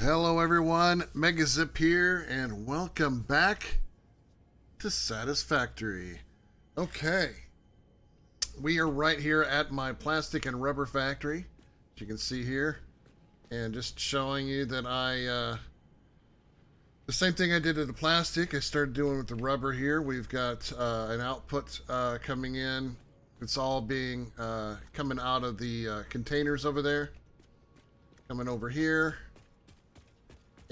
Hello everyone, Megazip here, and welcome back to Satisfactory. Okay, we are right here at my plastic and rubber factory, as you can see here, and just showing you that the same thing I did to the plastic, I started doing with the rubber here. We've got an output coming in. It's all being coming out of the containers over there, coming over here.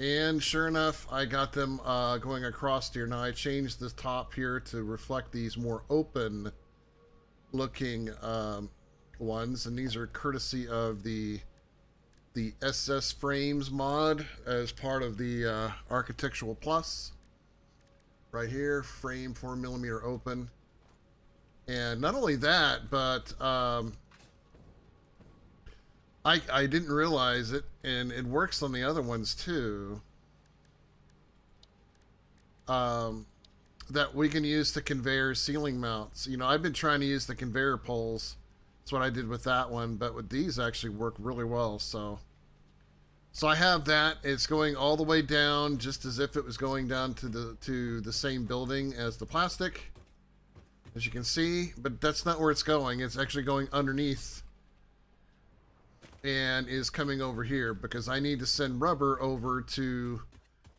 And sure enough, I got them going across here. Now I changed the top here to reflect these more open looking ones, and these are courtesy of the SS Frames mod as part of the Architectural Plus. Right here, frame 4mm open. And not only that, but I didn't realize it, and it works on the other ones too, that we can use the conveyor ceiling mounts. You know, I've been trying to use the conveyor poles. That's what I did with that one, but with these actually work really well. So I have that. It's going all the way down, just as if it was going down to the same building as the plastic, as you can see. But that's not where it's going. It's actually going underneath and is coming over here because I need to send rubber over to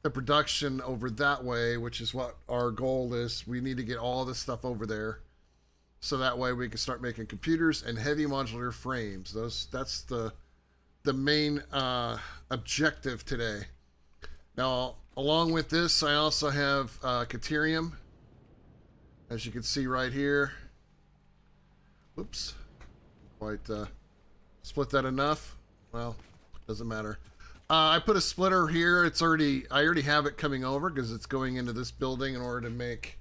the production over that way, which is what our goal is. We need to get all this stuff over there so that way we can start making computers and heavy modular frames. That's the main objective today. Now, along with this, I also have Caterium, as you can see right here. Oops, quite split that enough. Well, doesn't matter. I put a splitter here. I already have it coming over because it's going into this building in order to make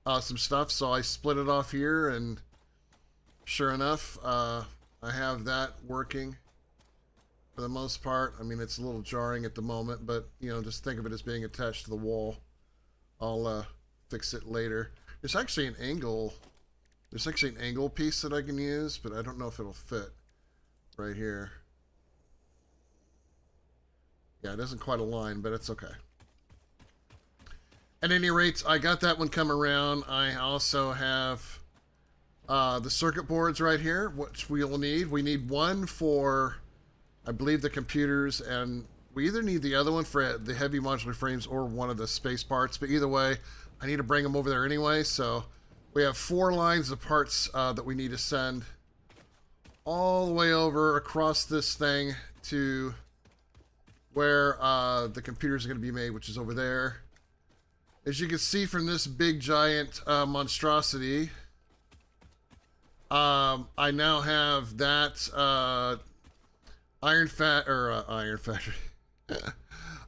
some stuff. So I split it off here, and sure enough, I have that working for the most part. I mean, it's a little jarring at the moment, but you know, just think of it as being attached to the wall. I'll fix it later. There's actually an angle piece that I can use, but I don't know if it'll fit right here. Yeah, it doesn't quite align, but it's okay. At any rate, I got that one come around. I also have the circuit boards right here, which we will need. We need one for, I believe, the computers, and we either need the other one for the heavy modular frames or one of the space parts, but either way, I need to bring them over there anyway. So we have 4 lines of parts that we need to send all the way over across this thing to where the computers are going to be made, which is over there. As you can see from this big giant monstrosity, I now have that iron factory.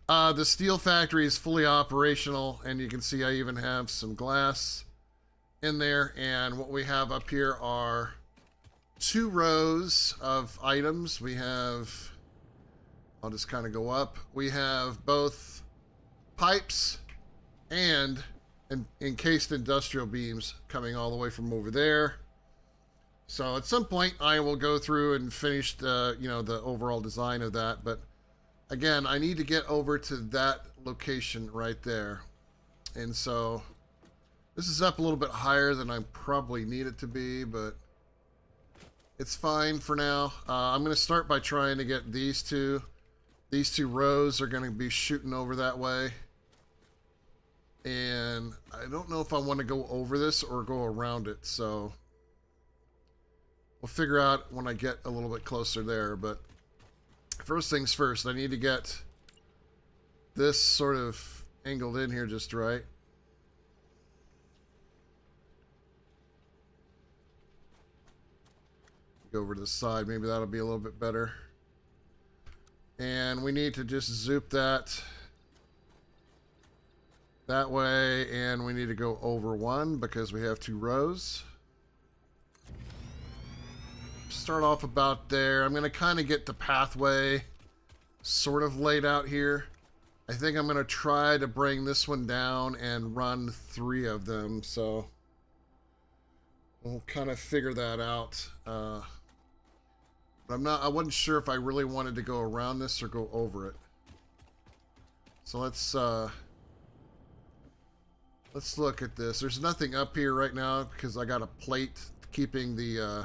The steel factory is fully operational, and you can see I even have some glass in there. And what we have up here are 2 rows of items. We have, I'll just kind of go up. We have both pipes and encased industrial beams coming all the way from over there. So at some point I will go through and finish the, you know, the overall design of that. But again, I need to get over to that location right there. And so this is up a little bit higher than I probably need it to be, but it's fine for now. I'm going to start by trying to get these two. These 2 rows are going to be shooting over that way. And I don't know if I want to go over this or go around it. So we'll figure out when I get a little bit closer there. But first things first, I need to get this sort of angled in here just right. Go over to the side, maybe that'll be a little bit better. And we need to just zoop that way, and we need to go over 1 because we have 2 rows. Start off about there. I'm going to kind of get the pathway sort of laid out here. I think I'm going to try to bring this one down and run 3 of them, so we'll kind of figure that out. But I wasn't sure if I really wanted to go around this or go over it. So let's look at this. There's nothing up here right now because I got a plate keeping the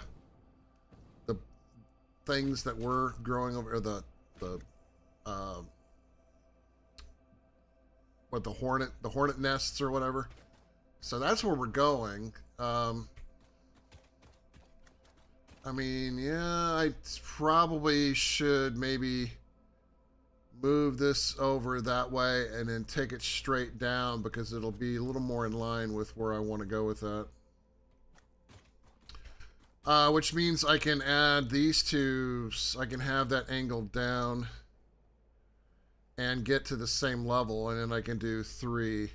things that were growing over, or the uh, what, the hornet nests or whatever. So that's where we're going. I mean, yeah, I probably should maybe move this over that way and then take it straight down because it'll be a little more in line with where I want to go with that. Which means I can add these two, I can have that angled down and get to the same level, and then I can do three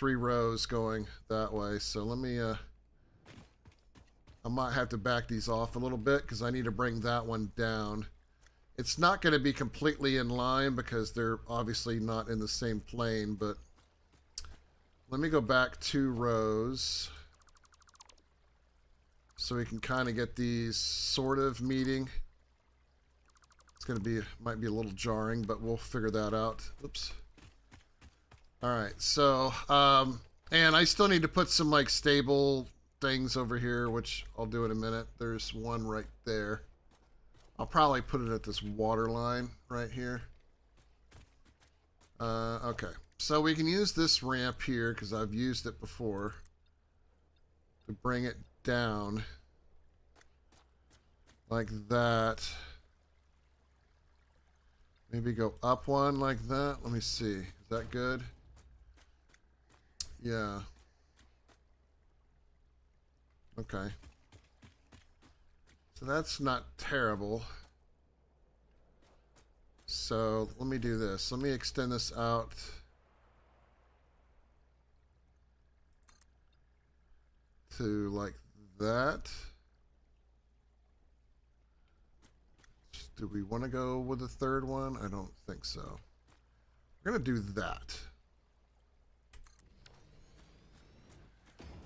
rows going that way. So let me, I might have to back these off a little bit because I need to bring that one down. It's not going to be completely in line because they're obviously not in the same plane, but let me go back 2 rows so we can kind of get these sort of meeting. It's going to be, might be a little jarring, but we'll figure that out. Oops. All right, so, and I still need to put some like stable things over here, which I'll do in a minute. There's one right there. I'll probably put it at this water line right here. Okay, so we can use this ramp here because I've used it before to bring it down like that. Maybe go up one like that. Let me see. Is that good? Yeah. Okay. So that's not terrible. So let me do this. Let me extend this out to like that. Do we want to go with the third one? I don't think so. We're going to do that.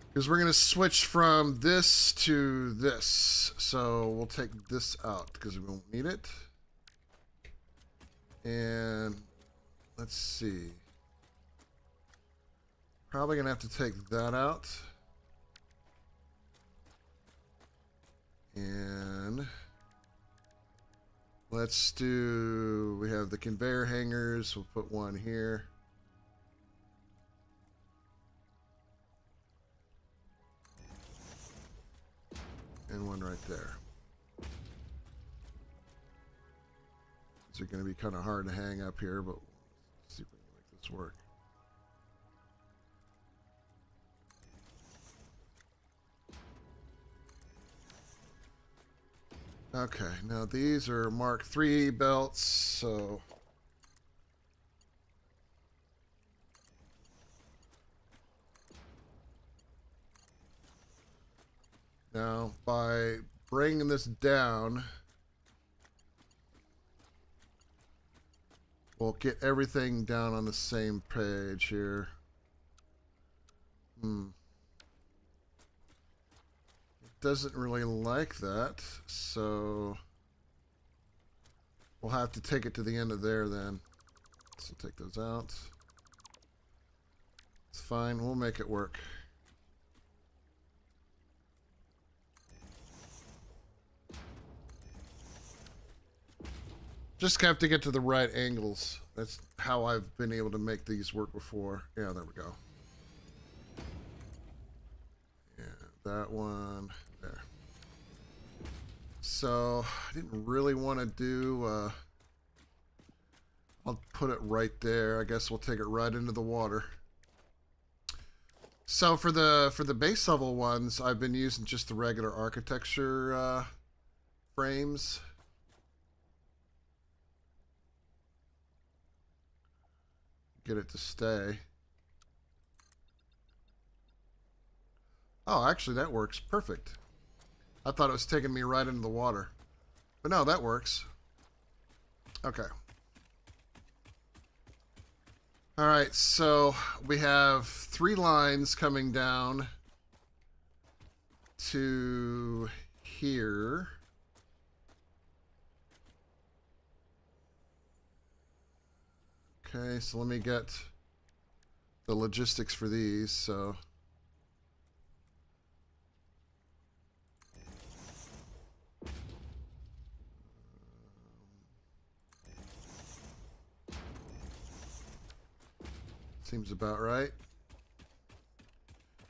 Because we're going to switch from this to this. So we'll take this out because we won't need it. And let's see. Probably going to have to take that out. And let's do, we have the conveyor hangers. We'll put one here. And one right there. These are going to be kind of hard to hang up here, but let's see if we can make this work. Okay, now these are Mark III belts, so now by bringing this down, we'll get everything down on the same page here. Doesn't really like that, so we'll have to take it to the end of there then. So take those out. It's fine, we'll make it work. Just have to get to the right angles. That's how I've been able to make these work before. Yeah, there we go. Yeah, that one. There. So I didn't really want to do, I'll put it right there. I guess we'll take it right into the water. So for the base level ones, I've been using just the regular architecture frames. Get it to stay. Oh, actually that works perfect. I thought it was taking me right into the water. But no, that works. Okay. All right, so we have 3 lines coming down to here. Okay, so let me get the logistics for these. So seems about right.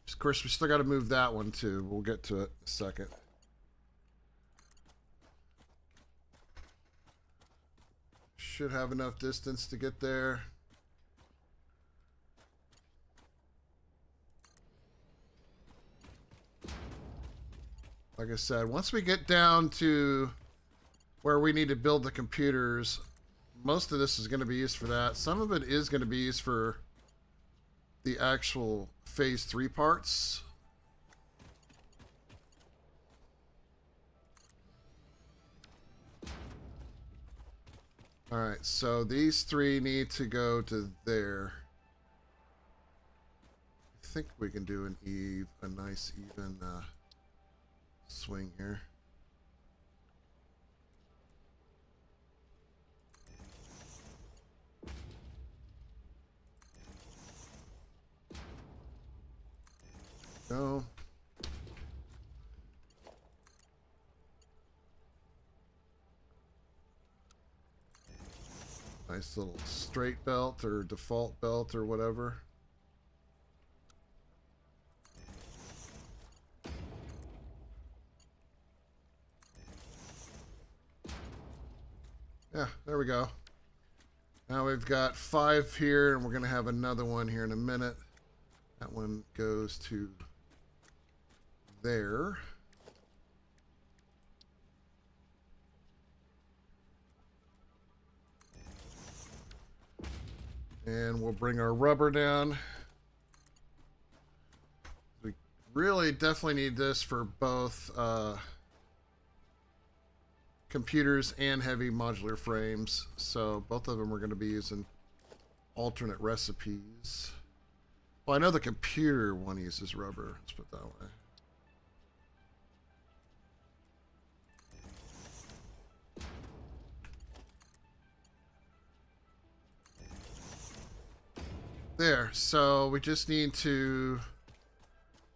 Of course, we still got to move that one too. We'll get to it in a second. Should have enough distance to get there. Like I said, once we get down to where we need to build the computers, most of this is going to be used for that. Some of it is going to be used for the actual phase 3 parts. All right, so these 3 need to go to there. I think we can do a nice even swing here. Go. Nice little straight belt or default belt or whatever. Yeah, there we go. Now we've got 5 here, and we're going to have another one here in a minute. That one goes to there. And we'll bring our rubber down. We really definitely need this for both computers and heavy modular frames. So both of them are going to be using alternate recipes. Well, I know the computer one uses rubber. Let's put it that way. There, so we just need to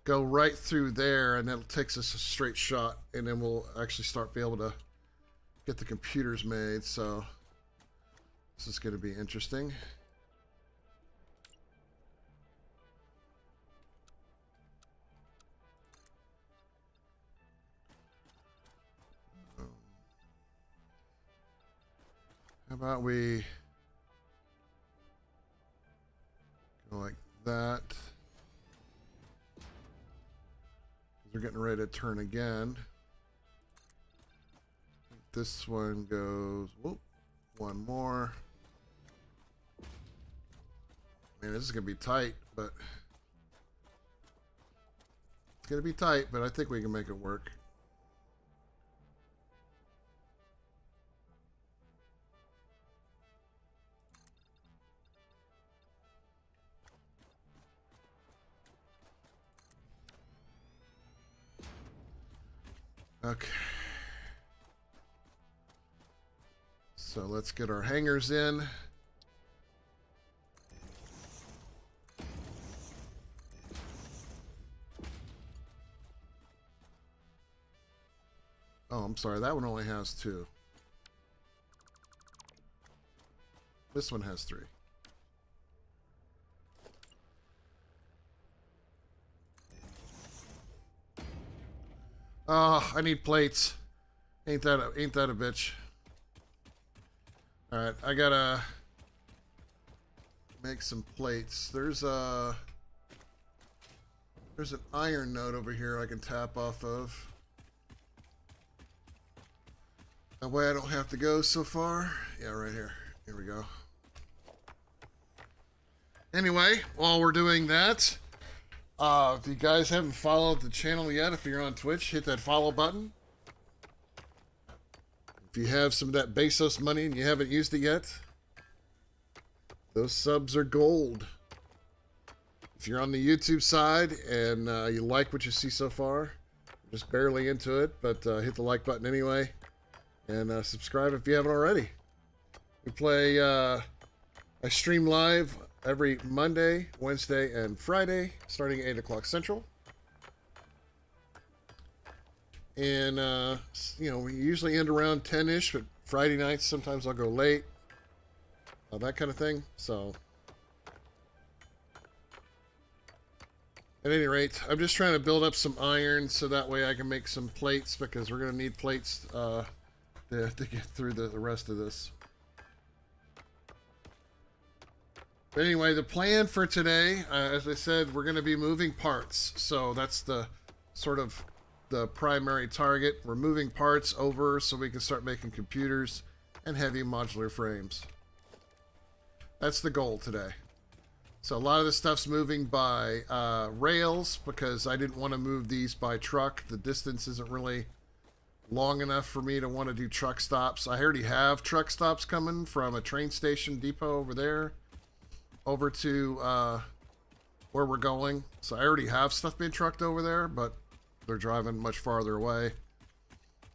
go right through there, and that takes us a straight shot, and then we'll actually start be able to get the computers made. So this is going to be interesting. How about we go like that? We're getting ready to turn again. This one goes, whoop, one more. Man, this is gonna be tight, but it's gonna be tight, but I think we can make it work. Okay. So let's get our hangers in. Oh, I'm sorry. That one only has 2. This one has 3. Oh, I need plates. Ain't that a bitch? All right, I gotta make some plates. There's an iron node over here I can tap off of. That way I don't have to go so far. Yeah, right here. Here we go. Anyway, while we're doing that, if you guys haven't followed the channel yet, if you're on Twitch, hit that follow button. If you have some of that Bezos money and you haven't used it yet, those subs are gold. If you're on the YouTube side and you like what you see so far, just barely into it, but hit the like button anyway. And subscribe if you haven't already. We play I stream live every Monday, Wednesday, and Friday, starting at 8 o'clock Central. And, we usually end around 10-ish, but Friday nights, sometimes I'll go late. That kind of thing. So, at any rate, I'm just trying to build up some iron so that way I can make some plates, because we're going to need plates to get through the rest of this. But anyway, the plan for today, as I said, we're going to be moving parts. So that's the sort of the primary target. We're moving parts over so we can start making computers and heavy modular frames. That's the goal today. So a lot of the stuff's moving by rails because I didn't want to move these by truck. The distance isn't really long enough for me to want to do truck stops. I already have truck stops coming from a train station depot over there over to where we're going. So I already have stuff being trucked over there, but they're driving much farther away.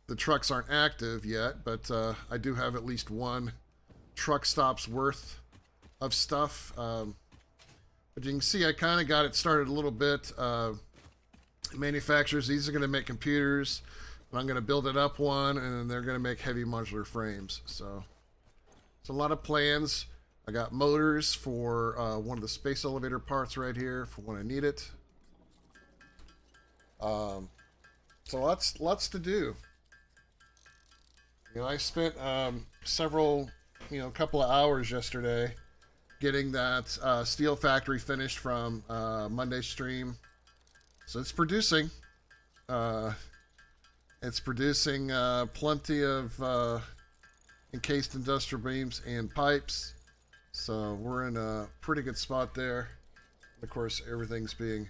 The trucks aren't active yet, but I do have at least one truck stop's worth of stuff. But you can see I kind of got it started a little bit. Manufacturers, these are going to make computers, and I'm going to build it up one, and then they're going to make heavy modular frames. So it's a lot of plans. I got motors for one of the space elevator parts right here for when I need it. So lots to do. I spent couple of hours yesterday getting that steel factory finished from Monday's stream. So it's producing. It's producing plenty of encased industrial beams and pipes. So we're in a pretty good spot there. Of course, everything's being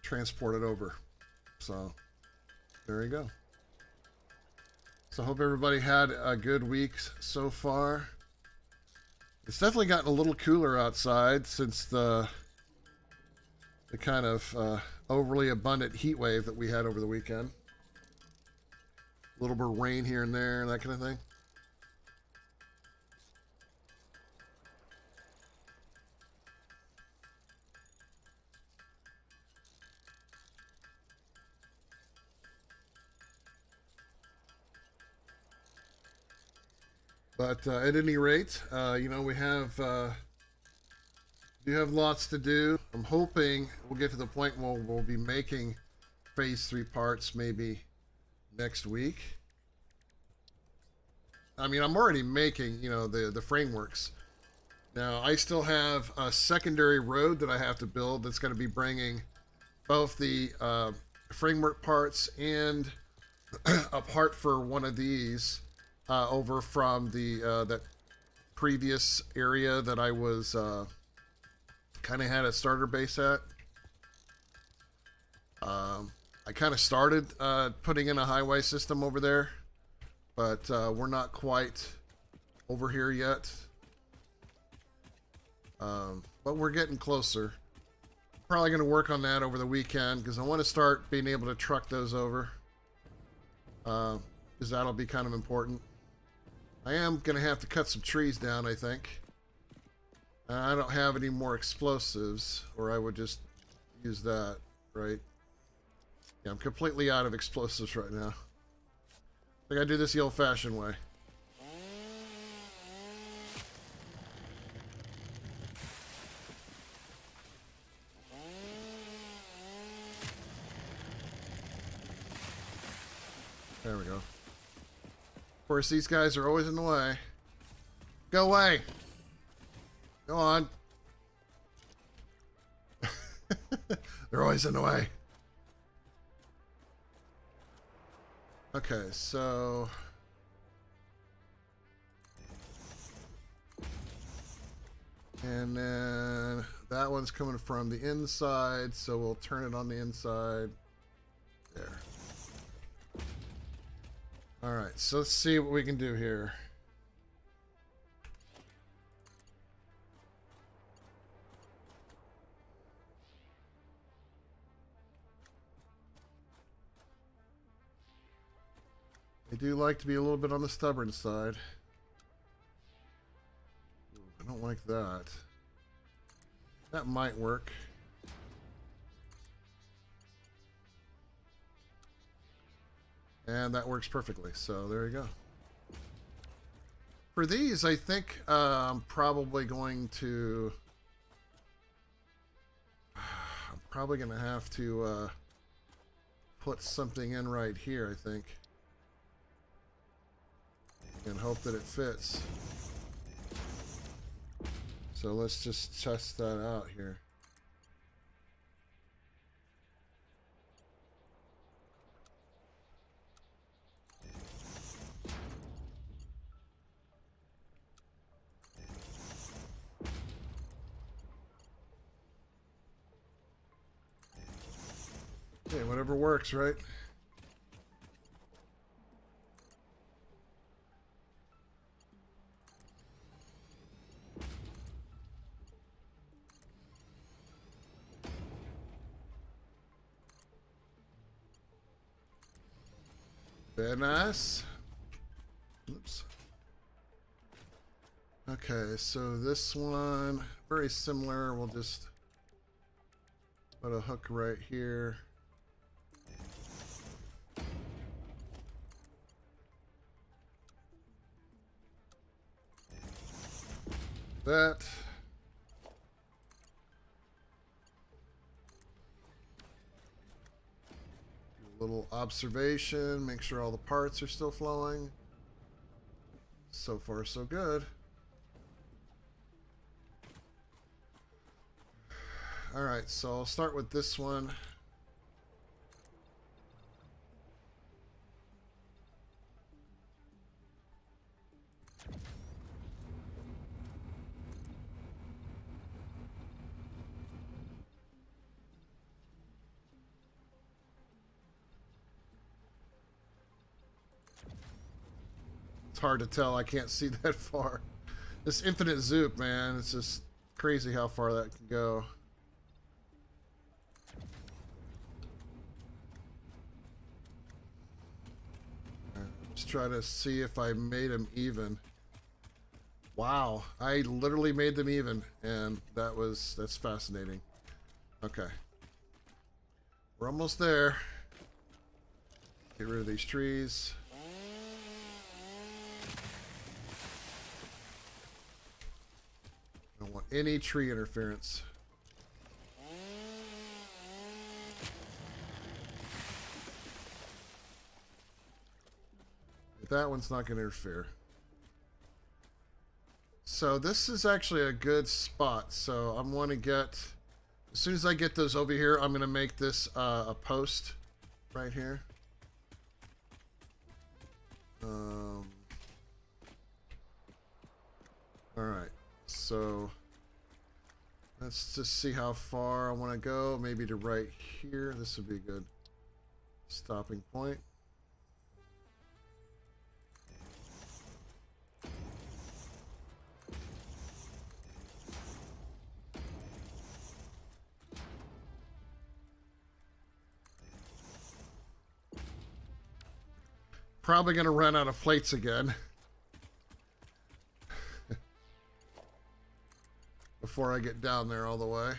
transported over. So there you go. So I hope everybody had a good week so far. It's definitely gotten a little cooler outside since the kind of overly abundant heat wave that we had over the weekend. A little bit of rain here and there, that kind of thing. But at any rate, we have lots to do. I'm hoping we'll get to the point where we'll be making phase 3 parts maybe next week. I mean, I'm already making, the frameworks. Now, I still have a secondary road that I have to build that's going to be bringing both the framework parts and a part for one of these over from the that previous area that I was kind of had a starter base at. I kind of started putting in a highway system over there, but we're not quite over here yet. But we're getting closer. Probably going to work on that over the weekend because I want to start being able to truck those over. Because that'll be kind of important. I am going to have to cut some trees down, I think. I don't have any more explosives, or I would just use that, right? Yeah, I'm completely out of explosives right now. I think I do this the old-fashioned way. There we go. Of course, these guys are always in the way. Go away! Go on. They're always in the way. Okay, so... and then that one's coming from the inside, so we'll turn it on the inside. There. Alright, so let's see what we can do here. I do like to be a little bit on the stubborn side. I don't want to like that. That might work. And that works perfectly. So there you go. For these, I think I'm probably going to... I'm probably going to have to put something in right here, I think. And hope that it fits. So let's just test that out here. Okay, whatever works, right? Very nice. Oops. Okay, so this one, very similar. We'll just put a hook right here. That. Do a little observation, make sure all the parts are still flowing. So far, so good. All right, so I'll start with this one. It's hard to tell. I can't see that far. This infinite zoop, man. It's just crazy how far that can go. Just try to see if I made them even. Wow, I literally made them even, and that's fascinating. Okay. We're almost there. Get rid of these trees. I don't want any tree interference. That one's not going to interfere. So this is actually a good spot. So I'm going to get, as soon as I get those over here, I'm going to make this a post right here. All right. So let's just see how far I want to go. Maybe to right here. This would be a good stopping point. Probably going to run out of plates again. Before I get down there all the way.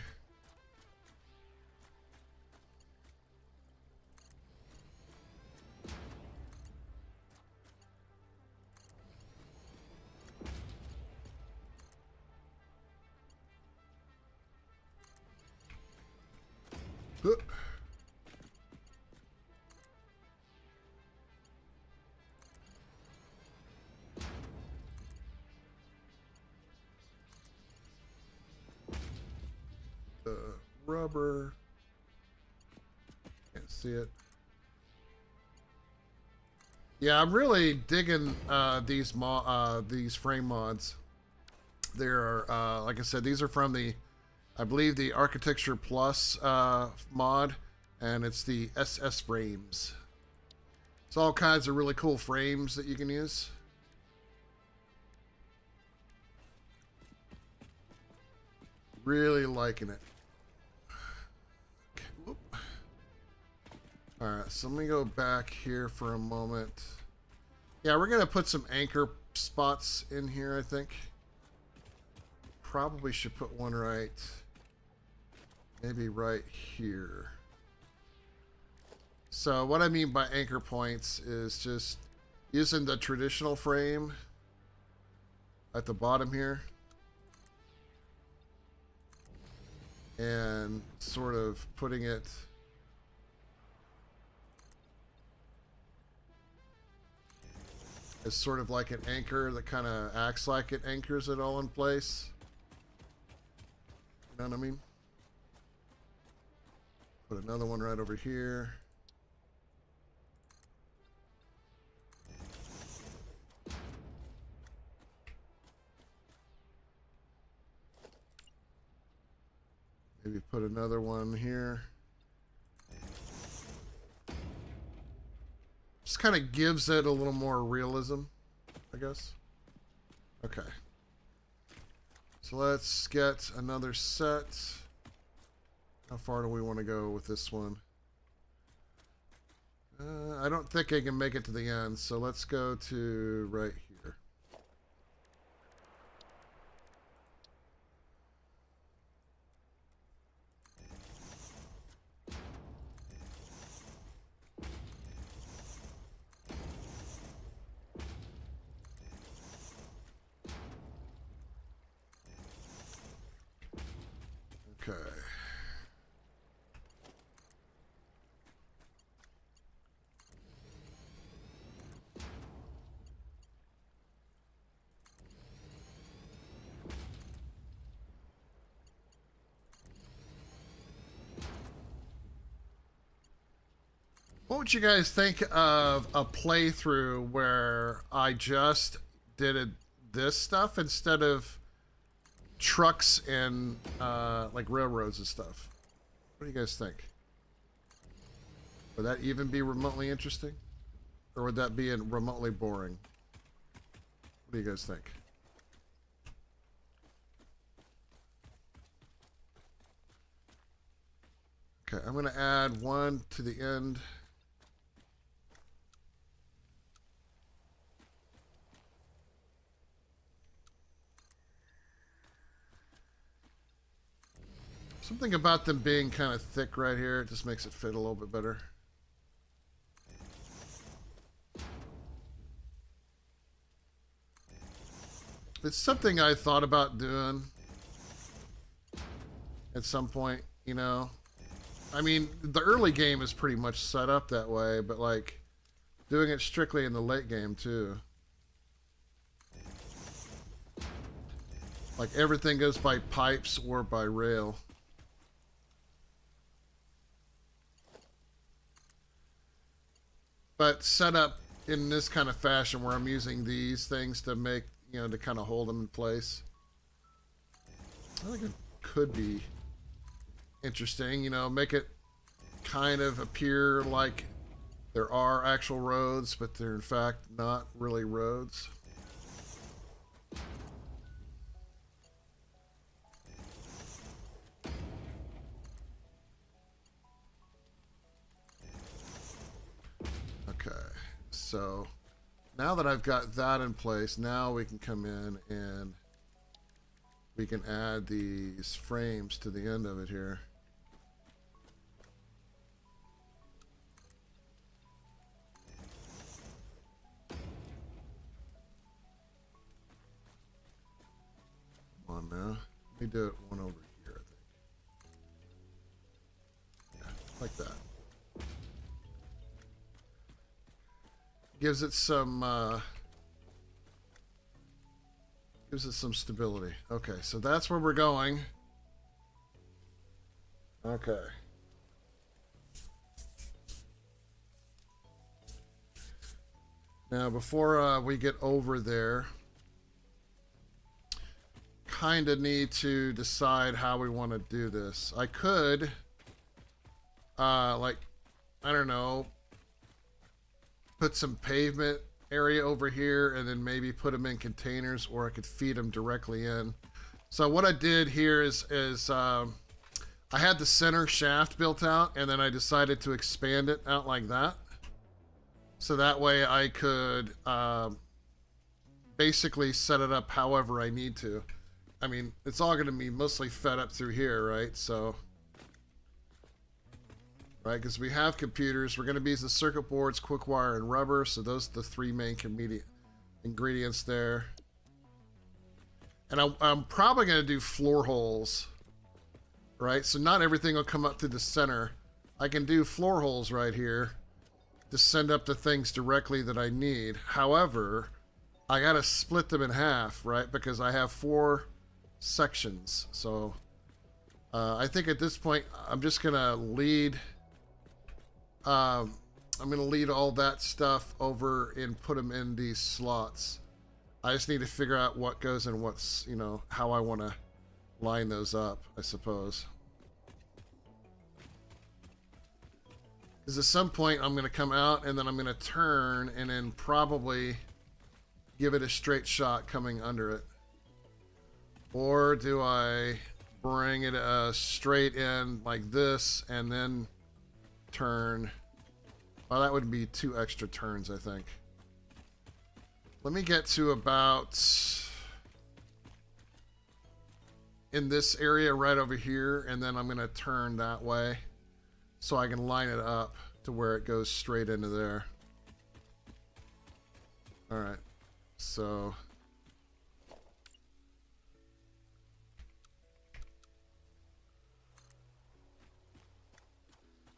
Rubber. Can't see it. Yeah, I'm really digging these frame mods. They're like I said, these are from the, I believe, the Architecture Plus mod, and it's the SS frames. It's all kinds of really cool frames that you can use. Really liking it. Alright, so let me go back here for a moment. Yeah, we're going to put some anchor spots in here, I think. probably should put one right, maybe right here. So what I mean by anchor points is just using the traditional frame at the bottom here and sort of putting it as sort of like an anchor that kind of acts like it anchors it all in place. You know what I mean? Put another one right over here. Maybe put another one here. Just kind of gives it a little more realism, I guess. Okay. So let's get another set. How far do we want to go with this one? I don't think I can make it to the end, so let's go to right here. Okay. What would you guys think of a playthrough where I just did this stuff instead of trucks and like railroads and stuff? What do you guys think? Would that even be remotely interesting? Or would that be remotely boring? What do you guys think? Okay, I'm going to add one to the end. Something about them being kind of thick right here, it just makes it fit a little bit better. It's something I thought about doing at some point, you know. I mean, the early game is pretty much set up that way, but like doing it strictly in the late game too. Like everything goes by pipes or by rail. But set up in this kind of fashion where I'm using these things to make, you know, to kind of hold them in place. I think it could be interesting, you know, make it kind of appear like there are actual roads, but they're in fact not really roads. Okay, so now that I've got that in place, now we can come in and we can add these frames to the end of it here. Come on now. Let me do it one over here, I think. Yeah, like that. Gives it some stability. Okay, so that's where we're going. Okay. Now before we get over there, kind of need to decide how we want to do this. I could like, I don't know, put some pavement area over here and then maybe put them in containers, or I could feed them directly in. So what I did here is I had the center shaft built out, and then I decided to expand it out like that. So that way I could basically set it up however I need to. I mean, it's all going to be mostly fed up through here, right? So, right, because we have computers. We're going to be using circuit boards, quick wire, and rubber. So those are the three main ingredients there. And I'm probably going to do floor holes, right? So not everything will come up through the center. I can do floor holes right here to send up the things directly that I need. However, I got to split them in half, right? Because I have 4 sections. So I think at this point, I'm just going to lead... I'm going to lead all that stuff over and put them in these slots. I just need to figure out what goes in what's, you know, how I want to line those up, I suppose. Because at some point I'm going to come out and then I'm going to turn and then probably give it a straight shot coming under it. Or do I bring it straight in like this and then turn? Well, that would be 2 extra turns, I think. Let me get to about in this area right over here, and then I'm going to turn that way so I can line it up to where it goes straight into there. All right, so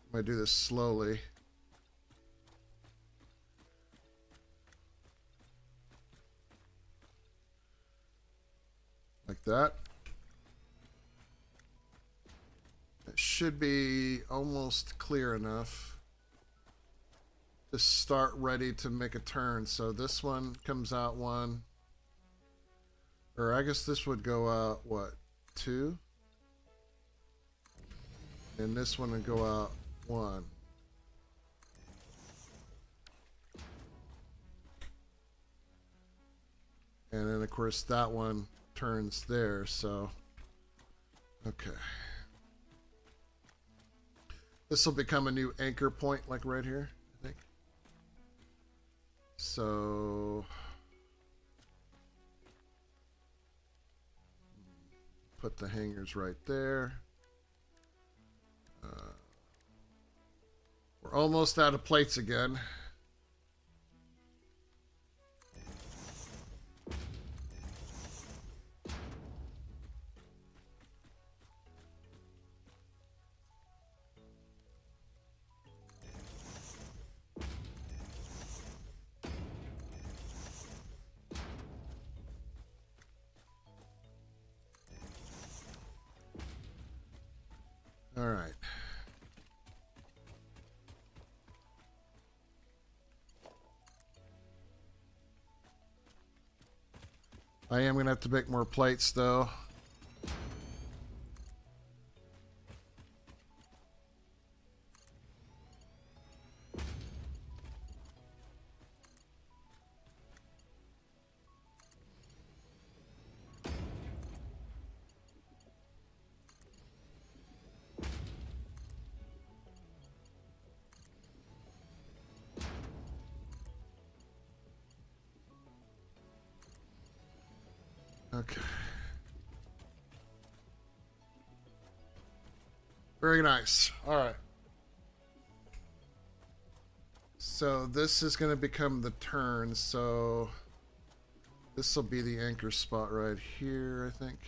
I'm going to do this slowly. Like that. It should be almost clear enough to start ready to make a turn. So this one comes out 1. Or I guess this would go out, what, 2? And this one would go out 1. And then, of course, that one turns there, so okay. This will become a new anchor point, like right here, I think. So put the hangers right there. We're almost out of plates again. All right. I am going to have to make more plates, though. Okay. Very nice. All right. So this is going to become the turn. So this will be the anchor spot right here, I think.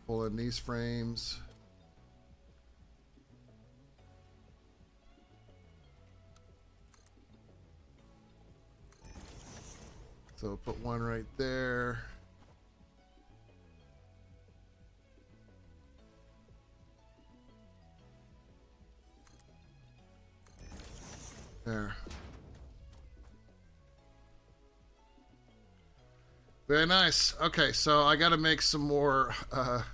We'll pull in these frames. So put one right there. There. Very nice. Okay, so I got to make some more. I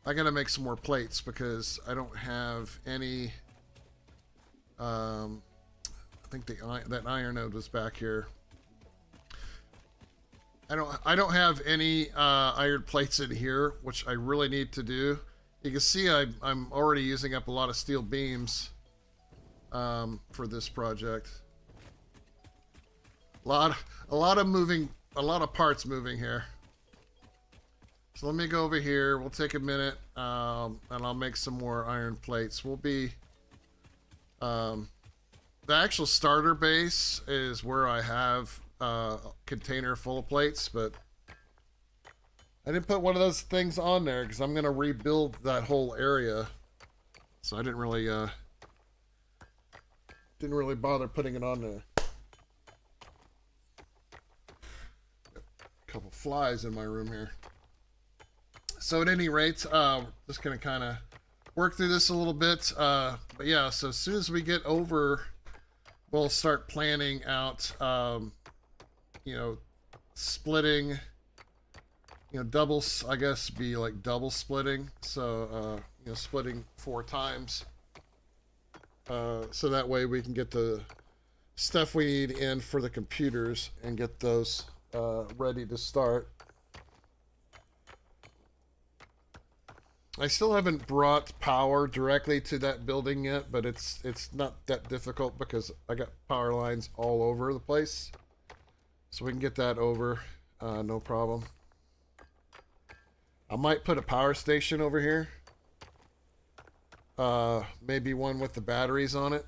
got to make some more plates because I don't have any. I think that iron node was back here. I don't have any iron plates in here, which I really need to do. You can see I'm already using up a lot of steel beams for this project. A lot of parts moving here. So let me go over here. We'll take a minute, and I'll make some more iron plates. We'll be... the actual starter base is where I have a container full of plates, but I didn't put one of those things on there because I'm going to rebuild that whole area. So I didn't really bother putting it on there. A couple flies in my room here. So at any rate, just going to kind of work through this a little bit. But yeah, so as soon as we get over, we'll start planning out, you know, splitting, you know, doubles, I guess, be like double splitting. So, you know, splitting 4 times. So that way we can get the stuff we need in for the computers and get those ready to start. I still haven't brought power directly to that building yet, but it's not that difficult because I got power lines all over the place. So we can get that over, no problem. I might put a power station over here. Maybe one with the batteries on it.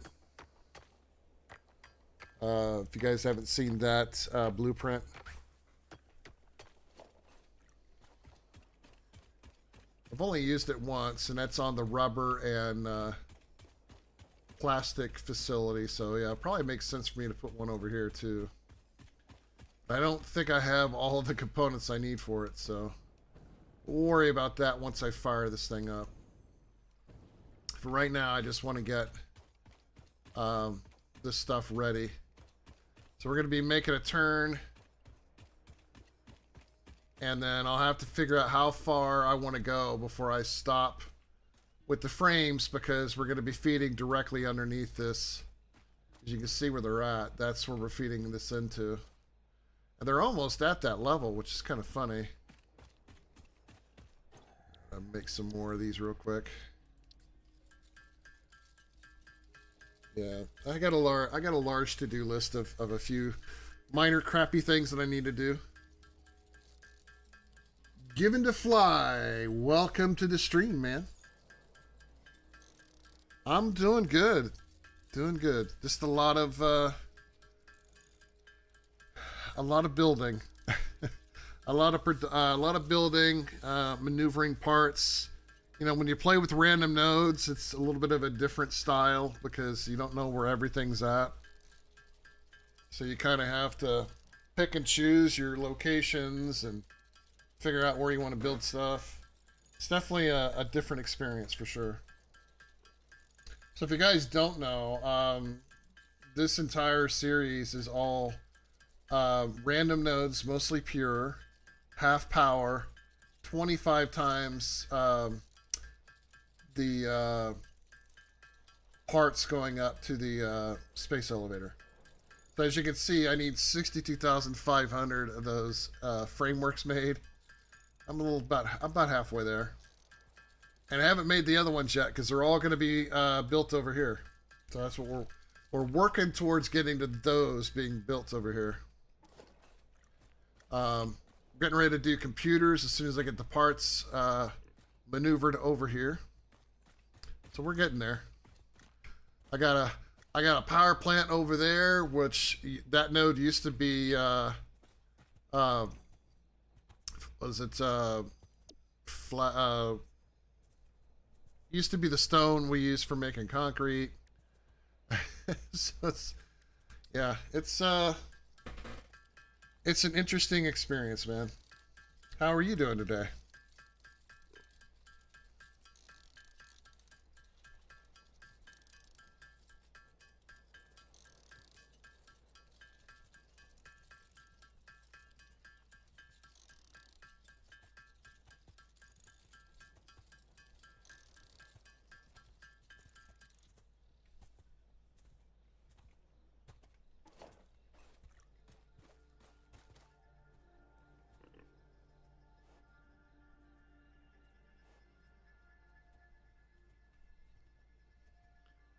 If you guys haven't seen that blueprint. I've only used it once, and that's on the rubber and plastic facility. So yeah, it probably makes sense for me to put one over here too. I don't think I have all of the components I need for it, so we'll worry about that once I fire this thing up. For right now, I just want to get this stuff ready. So we're going to be making a turn. And then I'll have to figure out how far I want to go before I stop with the frames, because we're going to be feeding directly underneath this. As you can see where they're at, that's where we're feeding this into. And they're almost at that level, which is kind of funny. I'll make some more of these real quick. Yeah, I got a large to-do list of a few minor crappy things that I need to do. Given to Fly, welcome to the stream, man. I'm doing good. Doing good. Just a lot of building. a lot of building, maneuvering parts. You know, when you play with random nodes, it's a little bit of a different style because you don't know where everything's at. So you kind of have to pick and choose your locations and figure out where you want to build stuff. It's definitely a different experience for sure. So if you guys don't know, this entire series is all random nodes, mostly pure, half power, 25 times the parts going up to the space elevator. So as you can see, I need 62,500 of those frameworks made. I'm about halfway there, and I haven't made the other ones yet because they're all going to be built over here. So that's what we're working towards, getting to those being built over here. Getting ready to do computers as soon as I get the parts maneuvered over here. So we're getting there. I got a power plant over there, which that node used to be used to be the stone we use for making concrete. So it's an interesting experience, man. How are you doing today?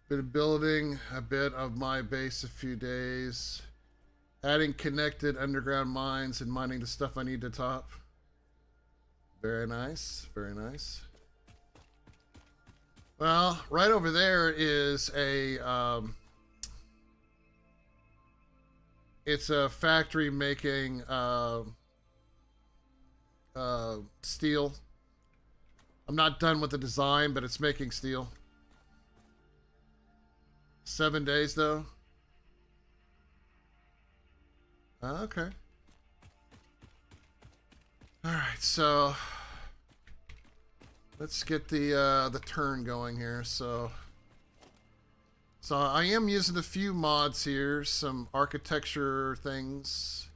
Been building a bit of my base a few days, adding connected underground mines and mining the stuff I need to top. Very nice. Very nice. Well, right over there is it's a factory making steel. I'm not done with the design, but it's making steel. 7 days though. Okay. All right, so let's get the turn going here. So I am using a few mods here, some architecture things.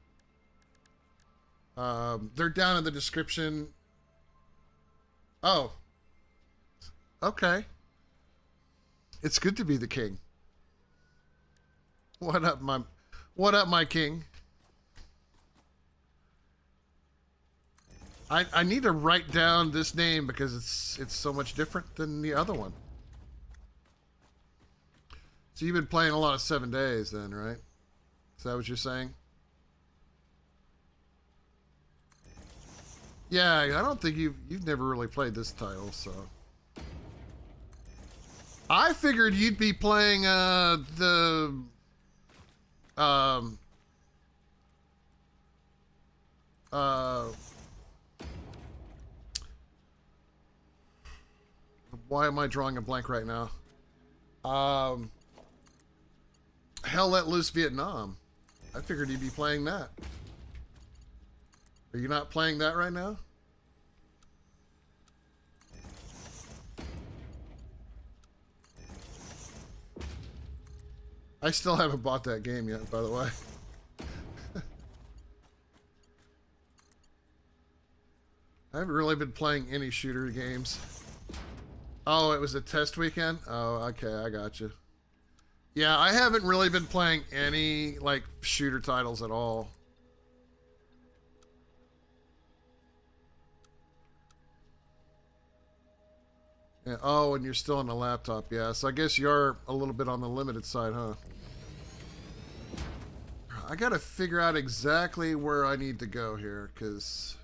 They're down in the description. Oh, okay. It's good to be the king. What up, my king? I need to write down this name because it's so much different than the other one. So you've been playing a lot of 7 days then, right? Is that what you're saying? Yeah, I don't think you've never really played this title, so I figured you'd be playing why am I drawing a blank right now? Hell Let Loose Vietnam. I figured you'd be playing that. Are you not playing that right now? I still haven't bought that game yet, by the way. I haven't really been playing any shooter games. Oh, it was a test weekend? Oh, okay, I got you. Yeah, I haven't really been playing any, like, shooter titles at all. Yeah, oh, and you're still on the laptop, yeah. So I guess you're a little bit on the limited side, huh? I gotta figure out exactly where I need to go here, because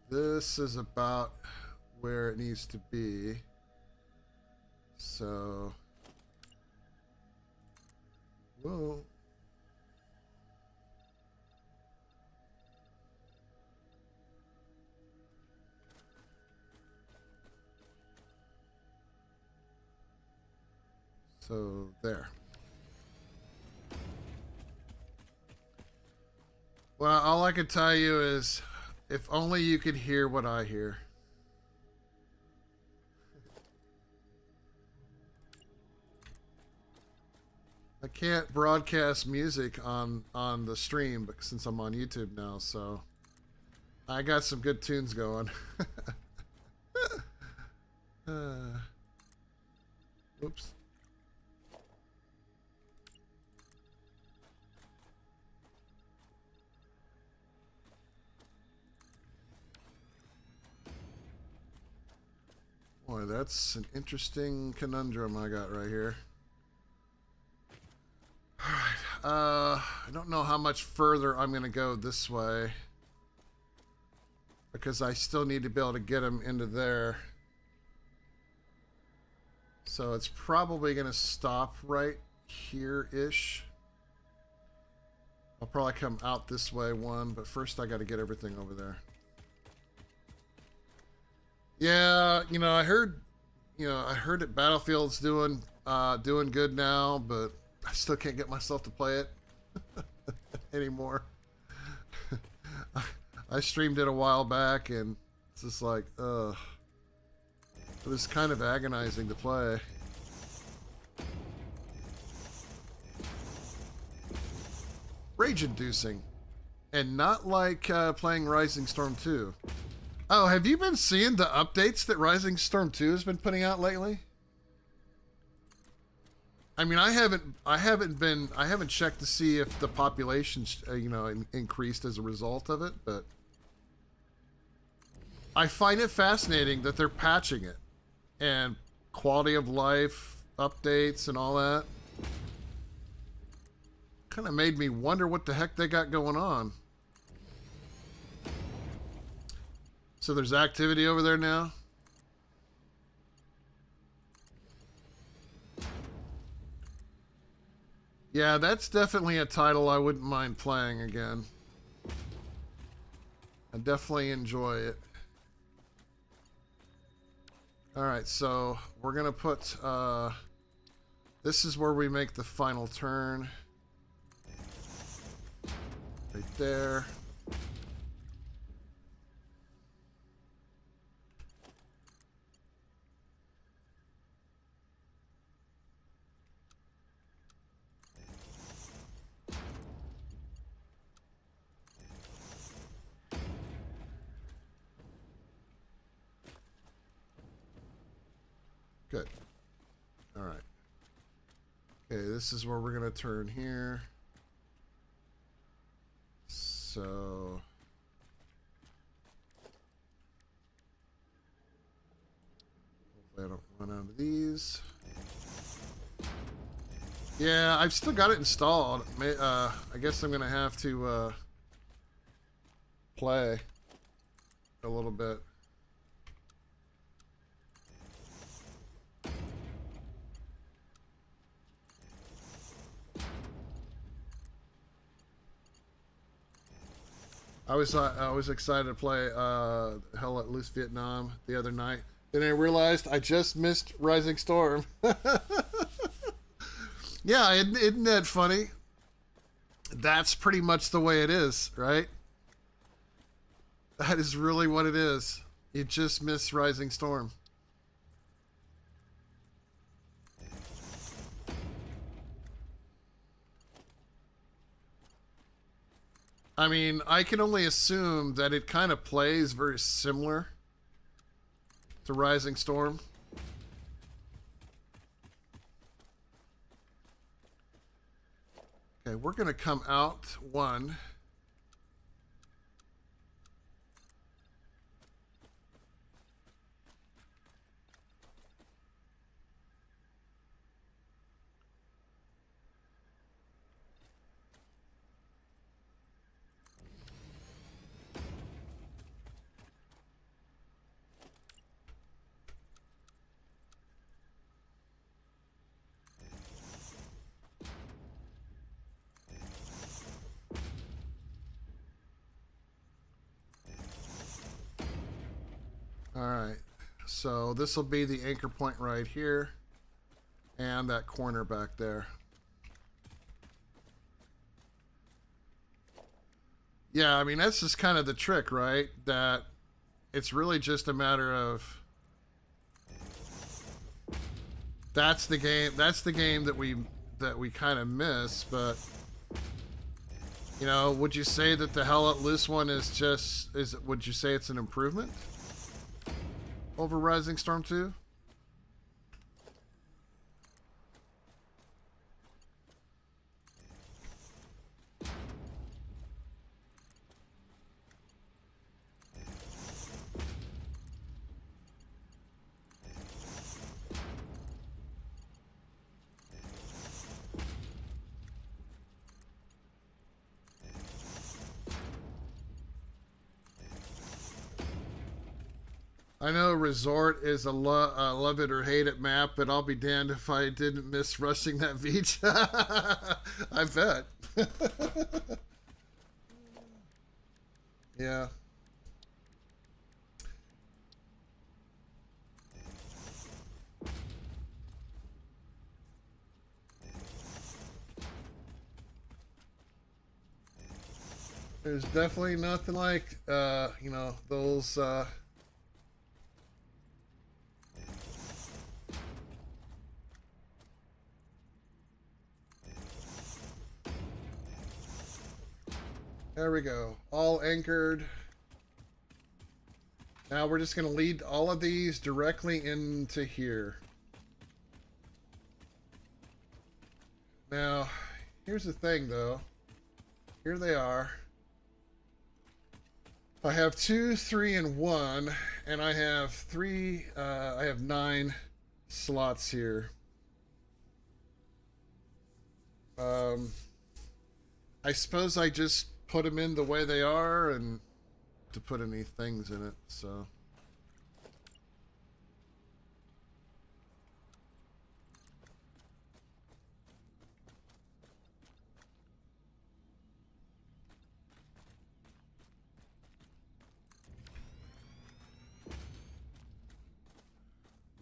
this is about where it needs to be. So, whoa. So, there. Well, all I can tell you is, if only you could hear what I hear. I can't broadcast music on the stream, but since I'm on YouTube now, so I got some good tunes going. Oops. Boy, that's an interesting conundrum I got right here. Alright, I don't know how much further I'm going to go this way, because I still need to be able to get him into there. So it's probably going to stop right here-ish. I'll probably come out this way one, but first I got to get everything over there. Yeah, you know, I heard that Battlefield's doing good now, but I still can't get myself to play it anymore. I streamed it a while back, and it's just like, ugh. It was kind of agonizing to play. Rage-inducing. And not like playing Rising Storm 2. Oh, have you been seeing the updates that Rising Storm 2 has been putting out lately? I mean, I haven't checked to see if the population's, increased as a result of it, but I find it fascinating that they're patching it, and quality of life updates and all that. Kind of made me wonder what the heck they got going on. So there's activity over there now? Yeah, that's definitely a title I wouldn't mind playing again. I definitely enjoy it. Alright, so we're going to put... this is where we make the final turn. Right there. Good. All right. Okay, this is where we're going to turn here. So... hopefully I don't run out of these. Yeah, I've still got it installed. I guess I'm going to have to play a little bit. I was excited to play Hell Let Loose Vietnam the other night. Then I realized I just missed Rising Storm. Yeah, isn't that funny? That's pretty much the way it is, right? That is really what it is. You just miss Rising Storm. I mean, I can only assume that it kind of plays very similar to Rising Storm. Okay, we're going to come out one. Alright, so this will be the anchor point right here, and that corner back there. Yeah, I mean, that's just kind of the trick, right? That it's really just a matter of... That's the game that we kind of miss, but... You know, would you say that the Hell Let Loose one would you say it's an improvement over Rising Storm 2? I know Resort is a love it or hate it map, but I'll be damned if I didn't miss rushing that beach. I bet. Yeah. There's definitely nothing like, you know, those, there we go. All anchored. Now we're just going to lead all of these directly into here. Now, here's the thing, though. Here they are. I have 2, 3, and 1, and I have I have 9 slots here. I suppose I just put them in the way they are, and to put any things in it, so.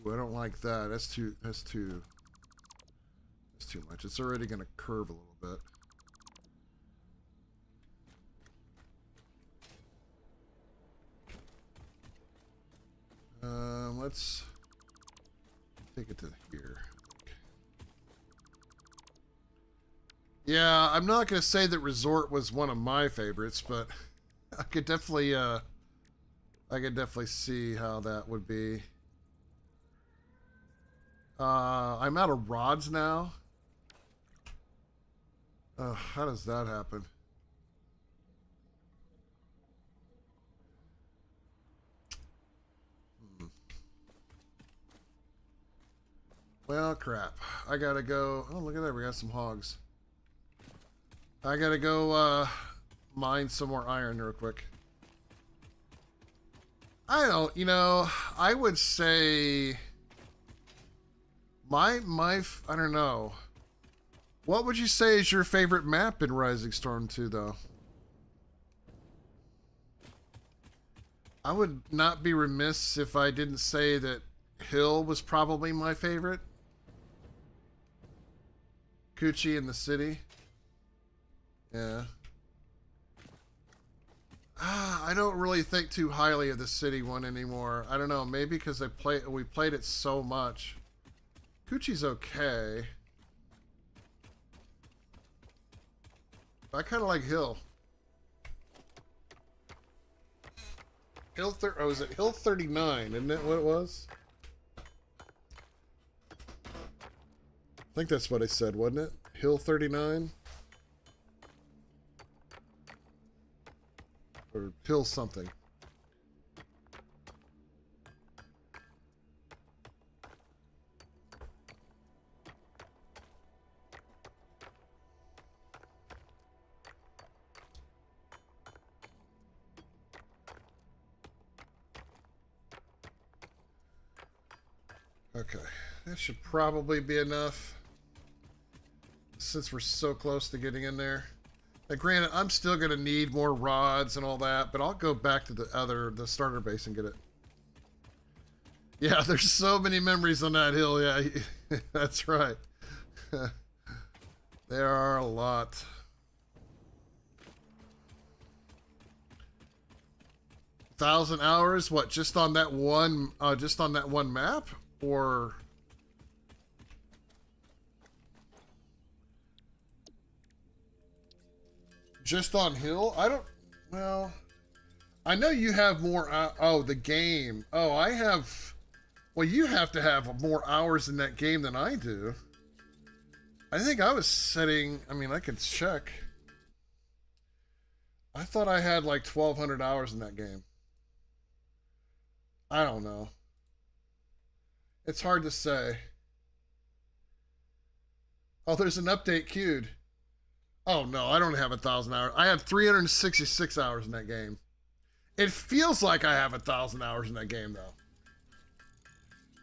Ooh, I don't like that. That's too much. It's already going to curve a little bit. Let's take it to here. Yeah, I'm not going to say that Resort was one of my favorites, but I could definitely see how that would be. I'm out of rods now. How does that happen? Well, crap. I gotta go. Oh, look at that. We got some hogs. I gotta go mine some more iron real quick. I don't, I would say I don't know. What would you say is your favorite map in Rising Storm 2, though? I would not be remiss if I didn't say that Hill was probably my favorite. Coochie in the city. Yeah. I don't really think too highly of the city one anymore. I don't know. Maybe because we played it so much. Coochie's okay. I kind of like Hill. Oh, is it Hill 39? Isn't that what it was? I think that's what I said, wasn't it? Hill 39? Or Hill something. Okay, that should probably be enough since we're so close to getting in there. Now, granted, I'm still going to need more rods and all that, but I'll go back to the starter base and get it. Yeah, there's so many memories on that hill. Yeah, that's right. There are a lot. Thousand hours? What? Just on that one? Just on that one map, or? Just on Hill? I don't... Well... I know you have more... oh, the game. Oh, I have... Well, you have to have more hours in that game than I do. I think I was setting... I mean, I could check. I thought I had like 1,200 hours in that game. I don't know. It's hard to say. Oh, there's an update queued. Oh, no, I don't have 1,000 hours. I have 366 hours in that game. It feels like I have 1,000 hours in that game, though.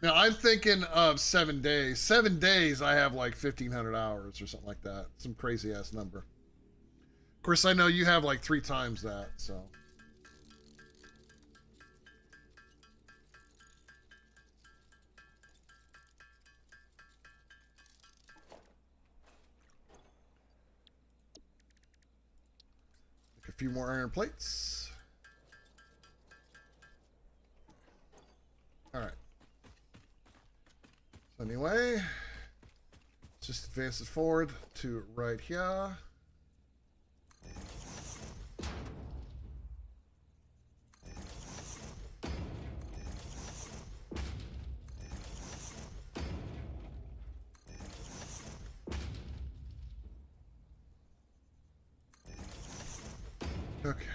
Now, I'm thinking of 7 days. 7 days, I have like 1,500 hours or something like that. Some crazy-ass number. Of course, I know you have like 3 times that, so... A few more iron plates. All right. So anyway, let's just advance it forward to right here. Okay.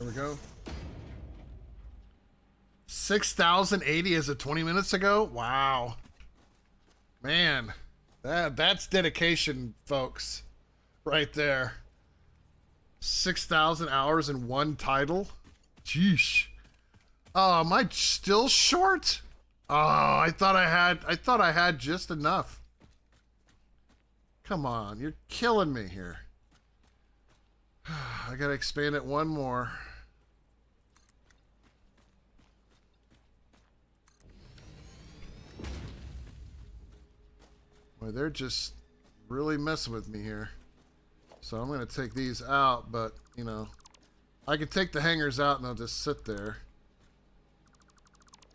There we go. 6,080 as of 20 minutes ago? Wow. Man, that's dedication, folks. Right there. 6,000 hours in one title? Jeesh. Oh, am I still short? Oh, I thought I had just enough. Come on, you're killing me here. I gotta expand it one more. Boy, they're just really messing with me here. So I'm gonna take these out, but you know, I can take the hangers out and they'll just sit there.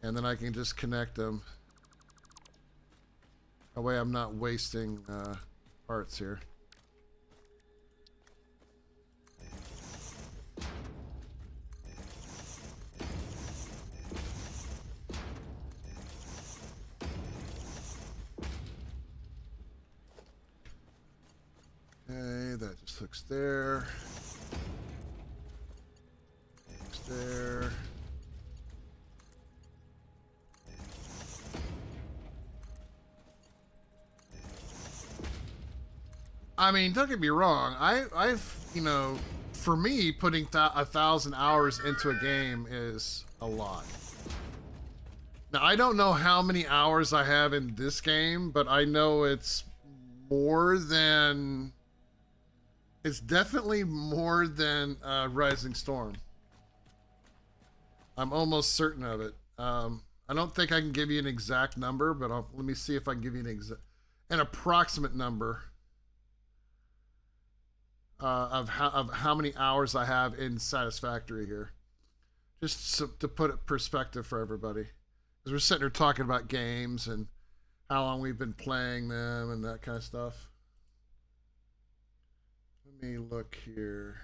And then I can just connect them. That way I'm not wasting parts here. Okay, that just hooks there. Hooks there. I mean, don't get me wrong. I've, you know, for me, putting 1,000 hours into a game is a lot. Now, I don't know how many hours I have in this game, but I know it's more than... It's definitely more than Rising Storm. I'm almost certain of it. I don't think I can give you an exact number, but let me see if I can give you an approximate number of how many hours I have in Satisfactory here. Just so, to put it in perspective for everybody. Because we're sitting here talking about games and how long we've been playing them and that kind of stuff. Let me look here.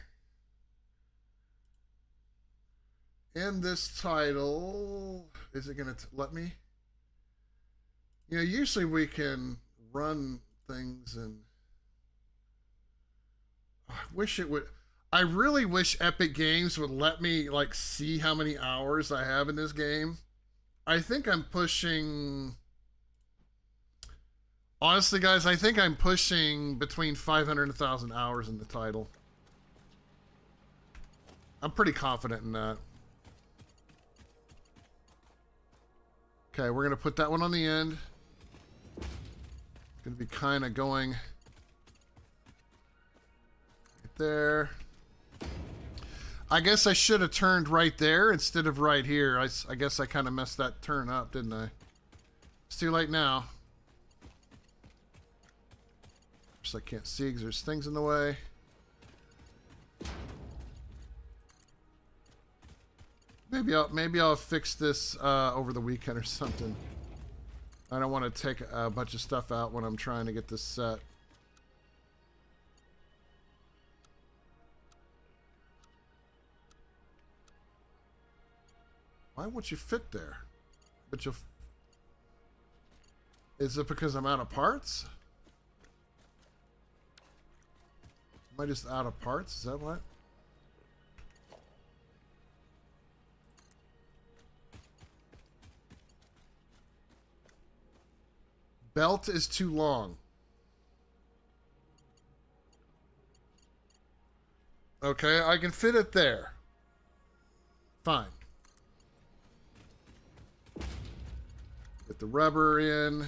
In this title, is it going to let me? You know, usually we can run things and I wish it would. I really wish Epic Games would let me like see how many hours I have in this game. I think I'm pushing. Honestly, guys, I think I'm pushing between 500 and 1,000 hours in the title. I'm pretty confident in that. Okay, we're going to put that one on the end. Going to be kind of going right there. I guess I should have turned right there instead of right here. I guess I kind of messed that turn up, didn't I? It's too late now. I can't see because there's things in the way. Maybe I'll fix this over the weekend or something. I don't want to take a bunch of stuff out when I'm trying to get this set. Why won't you fit there? But you'll. Is it because I'm out of parts? Am I just out of parts? Is that what? Belt is too long. Okay, I can fit it there. Fine. Get the rubber in.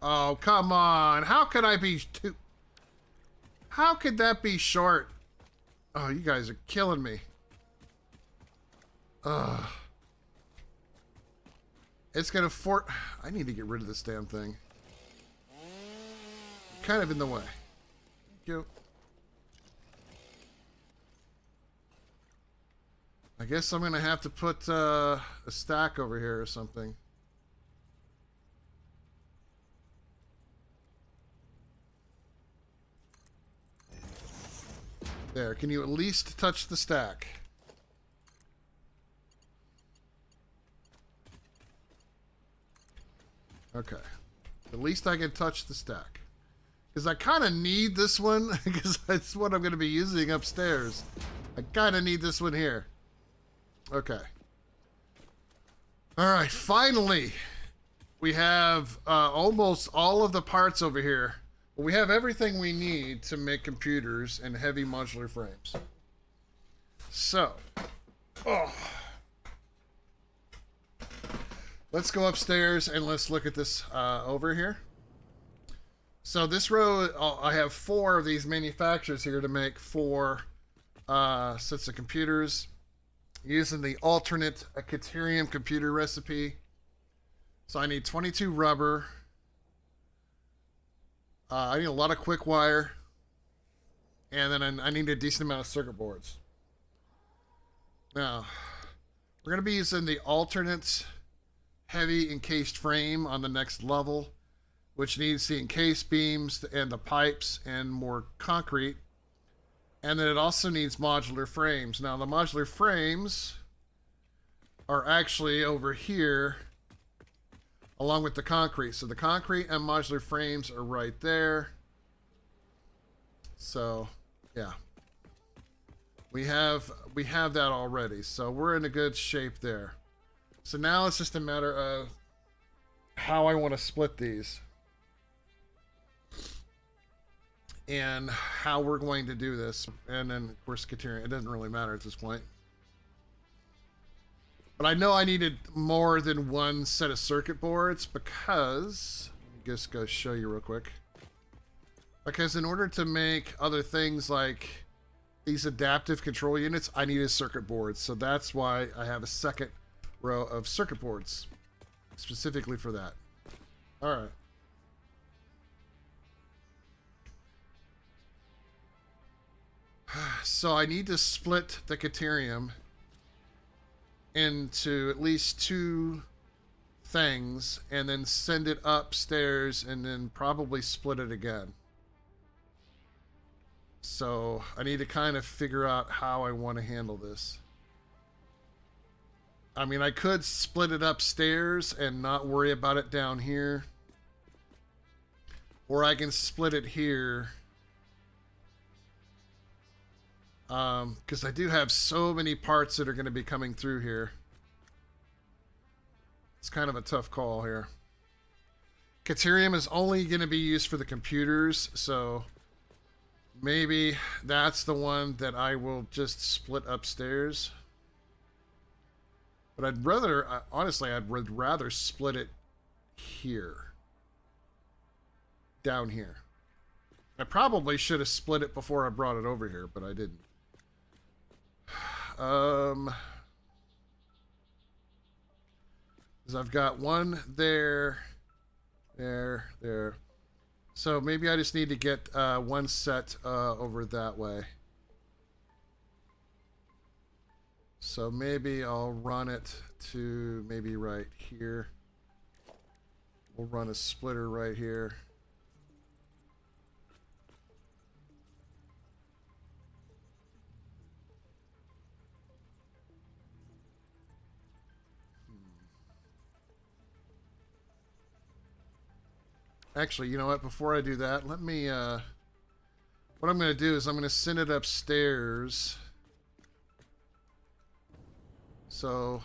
Oh, come on. How could I be too... How could that be short? Oh, you guys are killing me. Ugh. It's gonna I need to get rid of this damn thing. Kind of in the way. Thank you. I guess I'm gonna have to put a stack over here or something. There, can you at least touch the stack? Okay. At least I can touch the stack. Because I kind of need this one, because that's what I'm going to be using upstairs. I kind of need this one here. Okay. All right, finally, we have almost all of the parts over here. We have everything we need to make computers and heavy modular frames. So, let's go upstairs and let's look at this over here. So this row, I have 4 of these manufacturers here to make 4 sets of computers using the alternate Caterium computer recipe. So I need 22 rubber. I need a lot of quick wire. And then I need a decent amount of circuit boards. Now, we're going to be using the alternate heavy encased frame on the next level, which needs the encased beams and the pipes and more concrete. And then it also needs modular frames. Now, the modular frames are actually over here along with the concrete. So the concrete and modular frames are right there. So, yeah. We have that already. So we're in a good shape there. So now it's just a matter of how I want to split these. And how we're going to do this. And then, of course, Caterium. It doesn't really matter at this point. But I know I needed more than one set of circuit boards because... Let me just go show you real quick. Because in order to make other things like these adaptive control units, I needed circuit boards. So that's why I have a second row of circuit boards. Specifically for that. Alright. So I need to split the Caterium into at least 2 things and then send it upstairs and then probably split it again. So I need to kind of figure out how I want to handle this. I mean, I could split it upstairs and not worry about it down here. Or I can split it here. Because I do have so many parts that are going to be coming through here. It's kind of a tough call here. Caterium is only going to be used for the computers, so maybe that's the one that I will just split upstairs. But I'd rather, honestly, I'd rather split it here. Down here. I probably should have split it before I brought it over here, but I didn't. Because I've got one there, there. So maybe I just need to get one set over that way. So maybe I'll run it to maybe right here. We'll run a splitter right here. Actually, you know what? Before I do that, let me, what I'm going to do is I'm going to send it upstairs. So,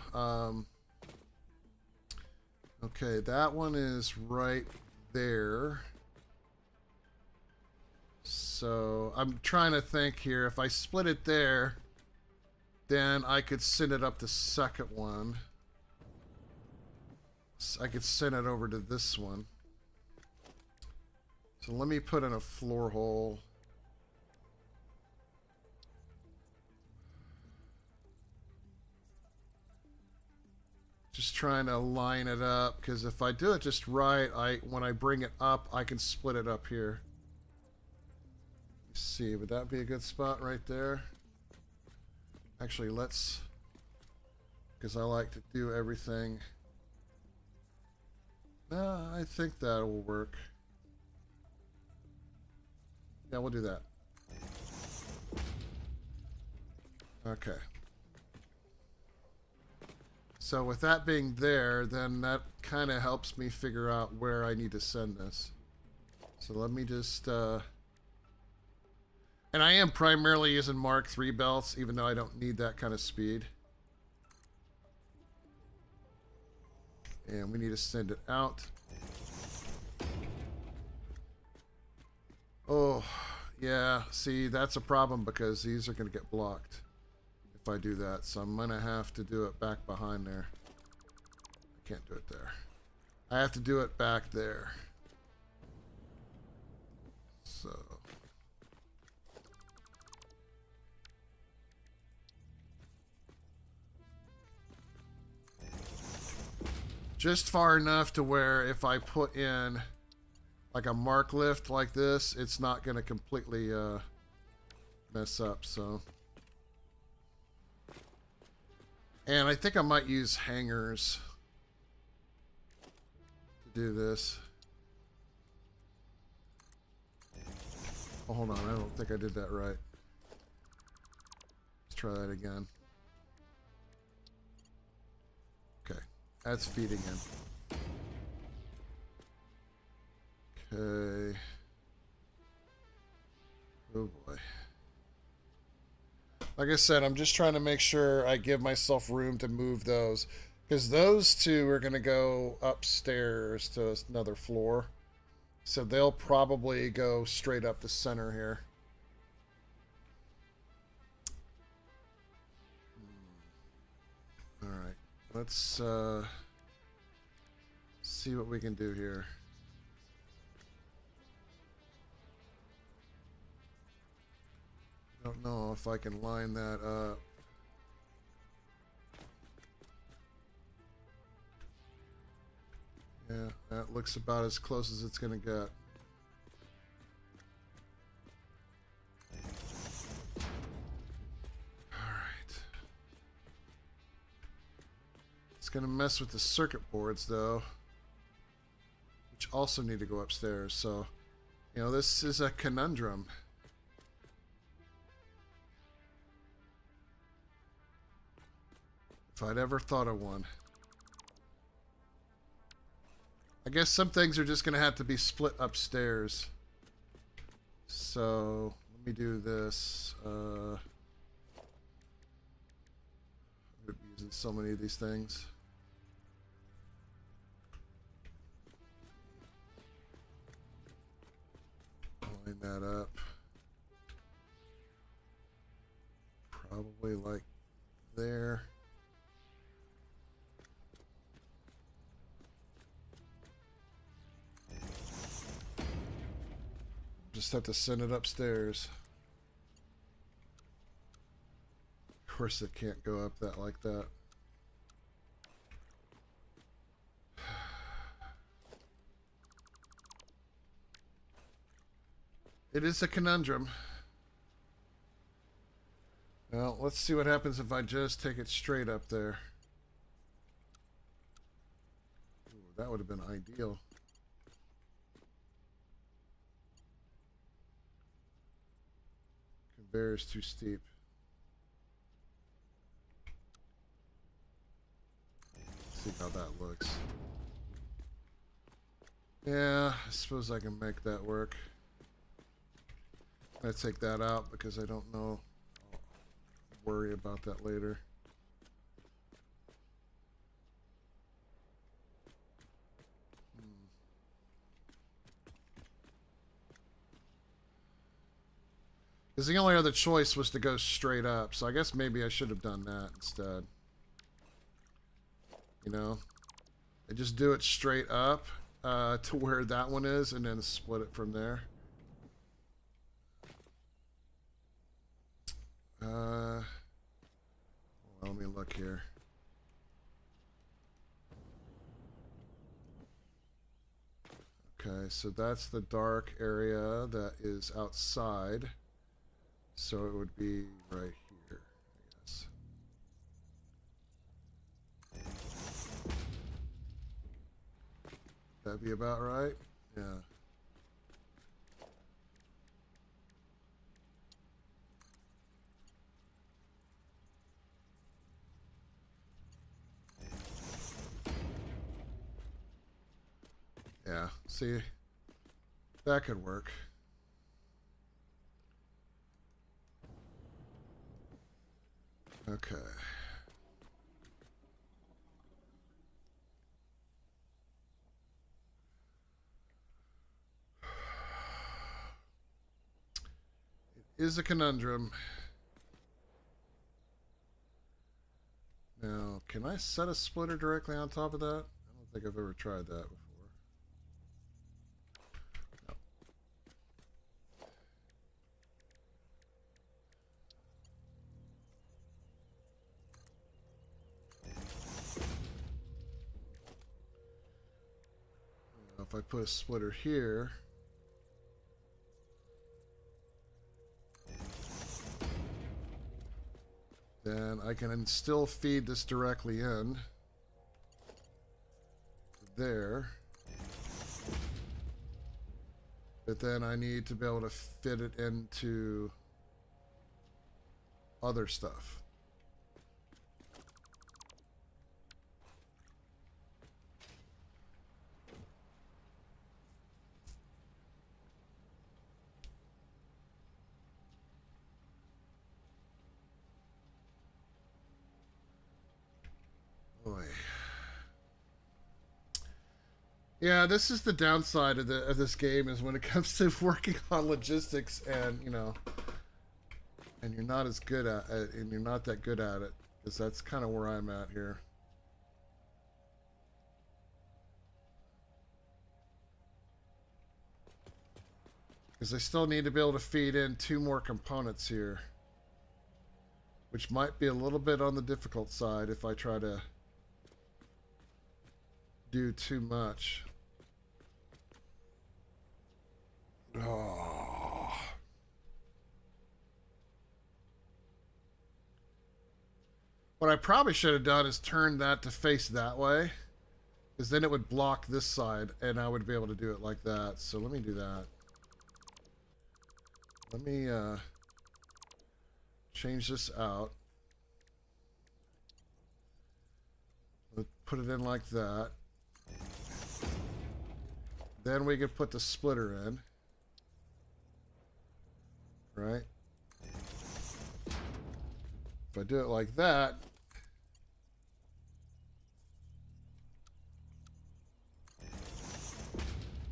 okay, that one is right there. So, I'm trying to think here. If I split it there, then I could send it up the second one. So I could send it over to this one. So let me put in a floor hole. Just trying to line it up, because if I do it just right, when I bring it up, I can split it up here. Let's see, would that be a good spot right there? Actually, let's, because I like to do everything. No, I think that will work. Yeah, we'll do that. Okay. So with that being there, then that kind of helps me figure out where I need to send this. So let me just, and I am primarily using Mark III belts, even though I don't need that kind of speed. And we need to send it out. Oh, yeah, see, that's a problem because these are going to get blocked if I do that. So I'm going to have to do it back behind there. I can't do it there. I have to do it back there. So. Just far enough to where if I put in like a mark lift like this, it's not going to completely mess up. So, and I think I might use hangers to do this. Oh, hold on, I don't think I did that right. Let's try that again. Okay, that's feeding in. Okay. Oh boy. Like I said, I'm just trying to make sure I give myself room to move those. Because those two are going to go upstairs to another floor. So they'll probably go straight up the center here. Alright. Let's see what we can do here. Don't know if I can line that up. Yeah, that looks about as close as it's gonna get. Alright. It's gonna mess with the circuit boards though, which also need to go upstairs, so you know, this is a conundrum. If I'd ever thought of one. I guess some things are just going to have to be split upstairs. So, let me do this. I'm going to be using so many of these things. Line that up. Probably like there. Just have to send it upstairs. Of course it can't go up that like that. It is a conundrum. Well, let's see what happens if I just take it straight up there. Ooh, that would have been ideal. Conveyor is too steep. Let's see how that looks. Yeah, I suppose I can make that work. I'm gonna take that out because I don't know. I'll worry about that later. Because the only other choice was to go straight up, so I guess maybe I should have done that instead. You know? And just do it straight up to where that one is, and then split it from there. Well, let me look here. Okay, so that's the dark area that is outside. So it would be right here, I guess. That'd be about right? Yeah. Yeah, see? That could work. Okay. It is a conundrum. Now, can I set a splitter directly on top of that? I don't think I've ever tried that before. If I put a splitter here, then I can still feed this directly in there. But then I need to be able to fit it into other stuff. Boy. Yeah, this is the downside of this game, is when it comes to working on logistics, and and you're not as good at it, and you're not that good at it, because that's kind of where I'm at here. Because I still need to be able to feed in 2 more components here, which might be a little bit on the difficult side if I try to do too much. Oh. What I probably should have done is turn that to face that way, because then it would block this side and I would be able to do it like that. So let me do that. Let me change this out. Let's put it in like that. Then we can put the splitter in. Right? If I do it like that,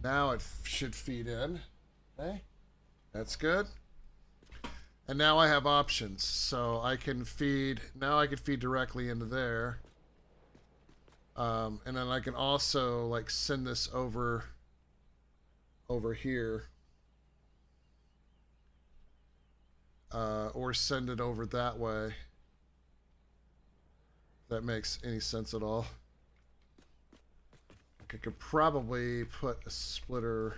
now it should feed in. Okay? That's good. And now I have options. So I can feed, now I can feed directly into there. And then I can also like send this over here. Or send it over that way. If that makes any sense at all. I could probably put a splitter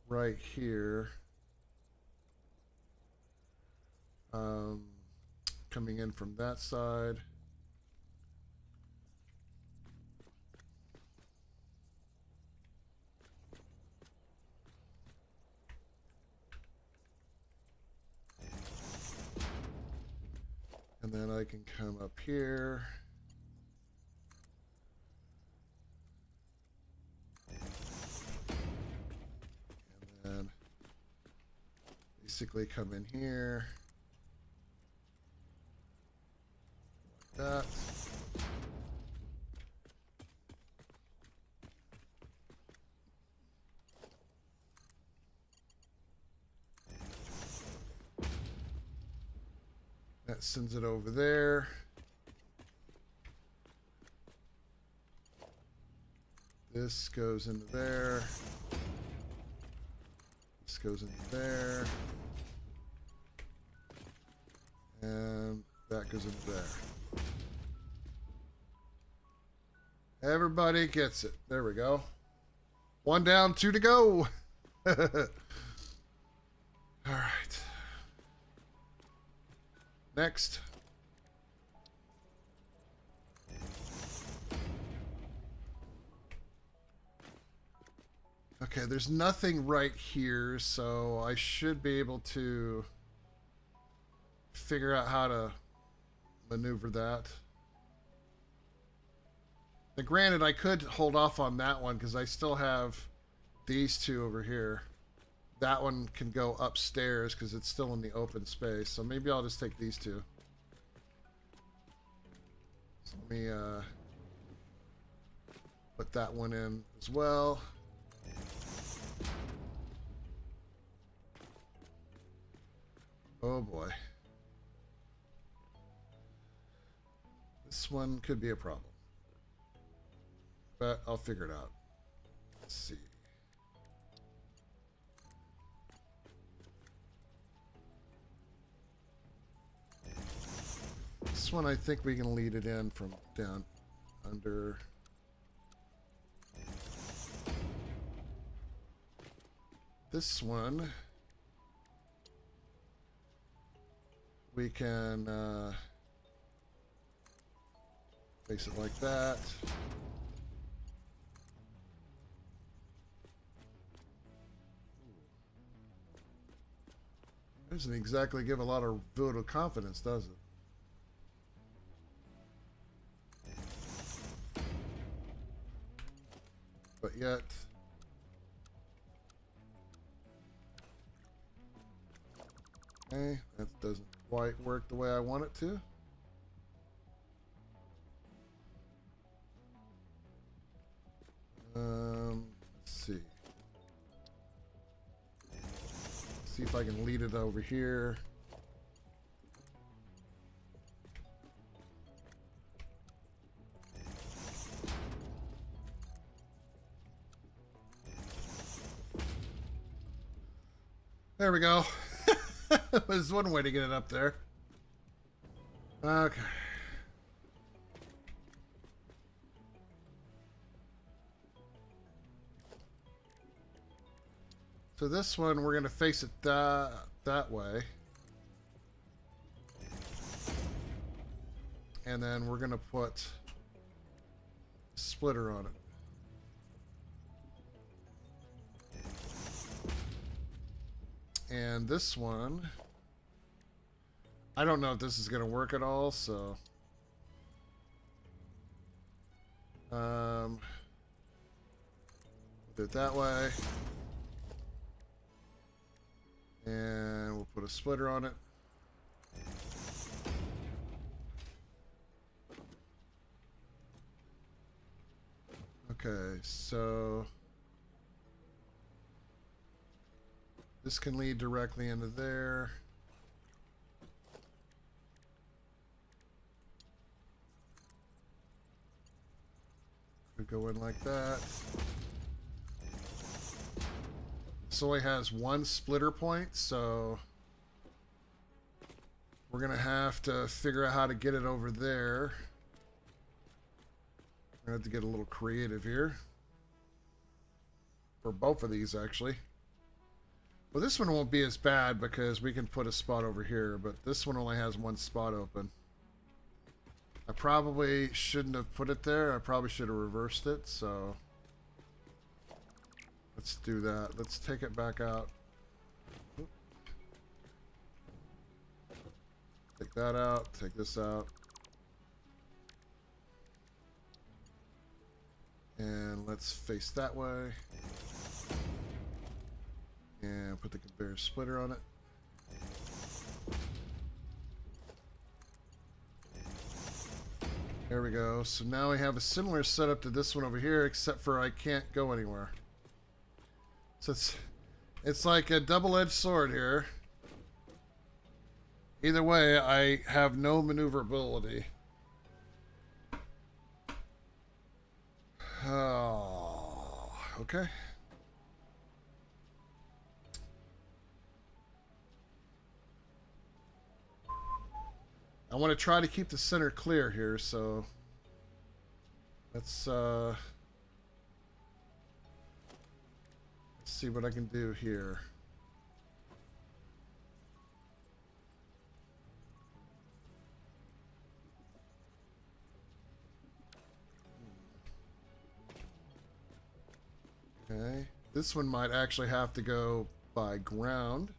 right here. Coming in from that side. And then I can come up here. And then basically come in here. Like that. That sends it over there. This goes into there. This goes into there. And that goes into there. Everybody gets it. There we go. 1 down, 2 to go. All right. Next. Okay, there's nothing right here, so I should be able to figure out how to maneuver that. Now, granted, I could hold off on that one because I still have these two over here. That one can go upstairs because it's still in the open space. So maybe I'll just take these two. So let me put that one in as well. Oh boy. This one could be a problem. But I'll figure it out. Let's see. This one I think we can lead it in from down under. This one we can place it like that. Doesn't exactly give a lot of vote of confidence, does it? But yet, okay, that doesn't quite work the way I want it to. Let's see. See if I can lead it over here. There we go. There's one way to get it up there. Okay. So this one, we're going to face it that way. And then we're going to put a splitter on it. And this one, I don't know if this is going to work at all, so do it that way. And we'll put a splitter on it. Okay, so this can lead directly into there. Could go in like that. This only has one splitter point, so we're gonna have to figure out how to get it over there. We're gonna have to get a little creative here. For both of these, actually. Well, this one won't be as bad because we can put a spot over here, but this one only has one spot open. I probably shouldn't have put it there. I probably should have reversed it, so let's do that. Let's take it back out. Take that out. Take this out. And let's face that way. And put the conveyor splitter on it. There we go. So now we have a similar setup to this one over here, except for I can't go anywhere. So it's like a double-edged sword here. Either way, I have no maneuverability. Oh, okay. I want to try to keep the center clear here, so let's see what I can do here. Okay, this one might actually have to go by ground.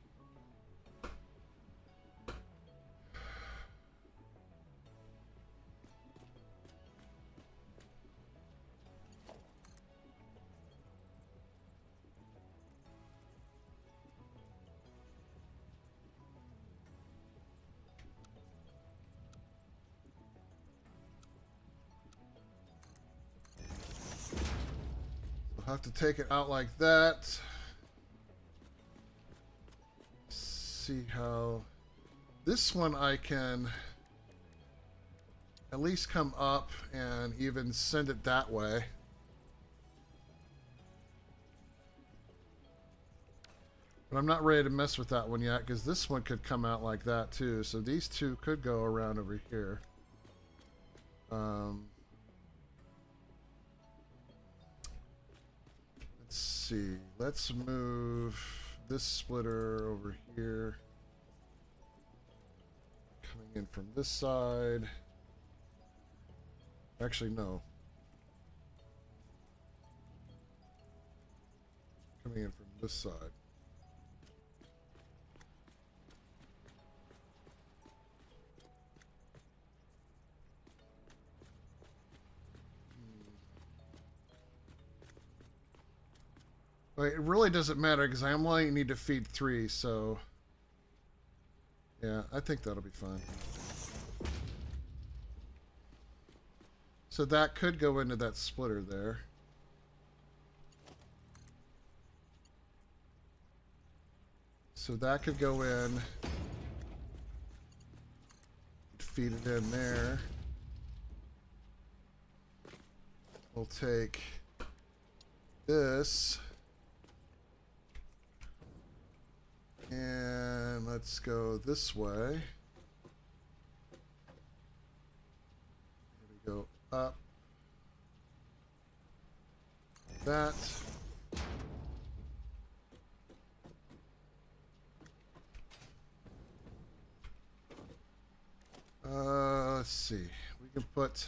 I'll have to take it out like that. See how this one I can at least come up and even send it that way. But I'm not ready to mess with that one yet because this one could come out like that too. So these two could go around over here. Let's see. Let's move this splitter over here. Coming in from this side. Actually, no. Coming in from this side. It really doesn't matter because I only need to feed 3, so yeah, I think that'll be fine. So that could go into that splitter there. So that could go in, feed it in there. We'll take this. And let's go this way. Here we go up. That. Let's see. We can put...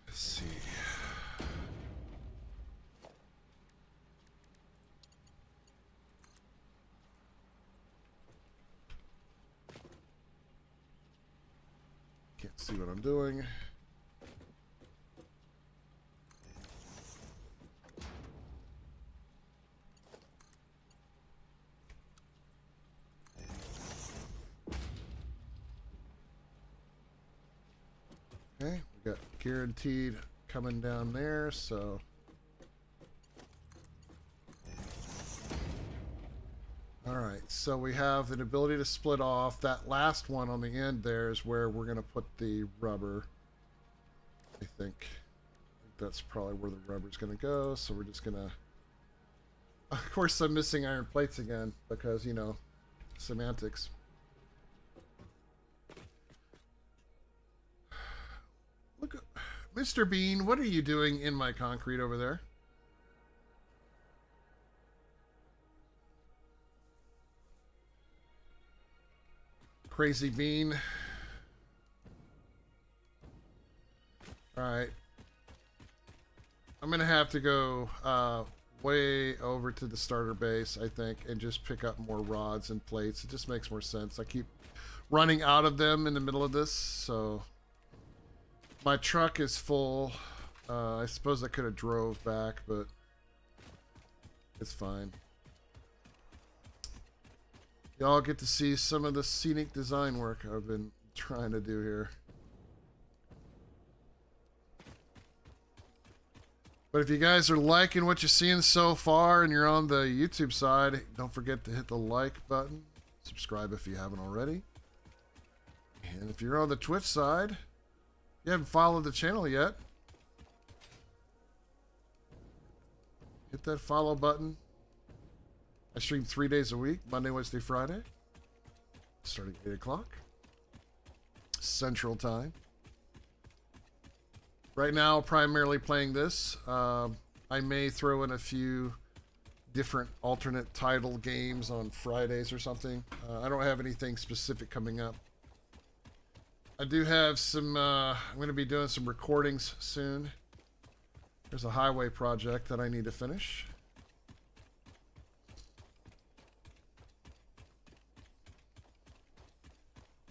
Let's see. Can't see what I'm doing. Okay, we got guaranteed coming down there, so all right, so we have an ability to split off. That last one on the end there is where we're going to put the rubber. I think that's probably where the rubber's going to go, so we're just going to... Of course, I'm missing iron plates again because, you know, semantics. Look, Mr. Bean, what are you doing in my concrete over there? Crazy Bean. Alright. I'm gonna have to go way over to the starter base, I think, and just pick up more rods and plates. It just makes more sense. I keep running out of them in the middle of this, so... My truck is full. I suppose I could have drove back, but it's fine. Y'all get to see some of the scenic design work I've been trying to do here. But if you guys are liking what you're seeing so far and you're on the YouTube side, don't forget to hit the like button. Subscribe if you haven't already. And if you're on the Twitch side, you haven't followed the channel yet, hit that follow button. I stream 3 days a week, Monday, Wednesday, Friday, starting at 8 o'clock Central Time. Right now, primarily playing this. I may throw in a few different alternate title games on Fridays or something. I don't have anything specific coming up. I do have some, I'm going to be doing some recordings soon. There's a highway project that I need to finish.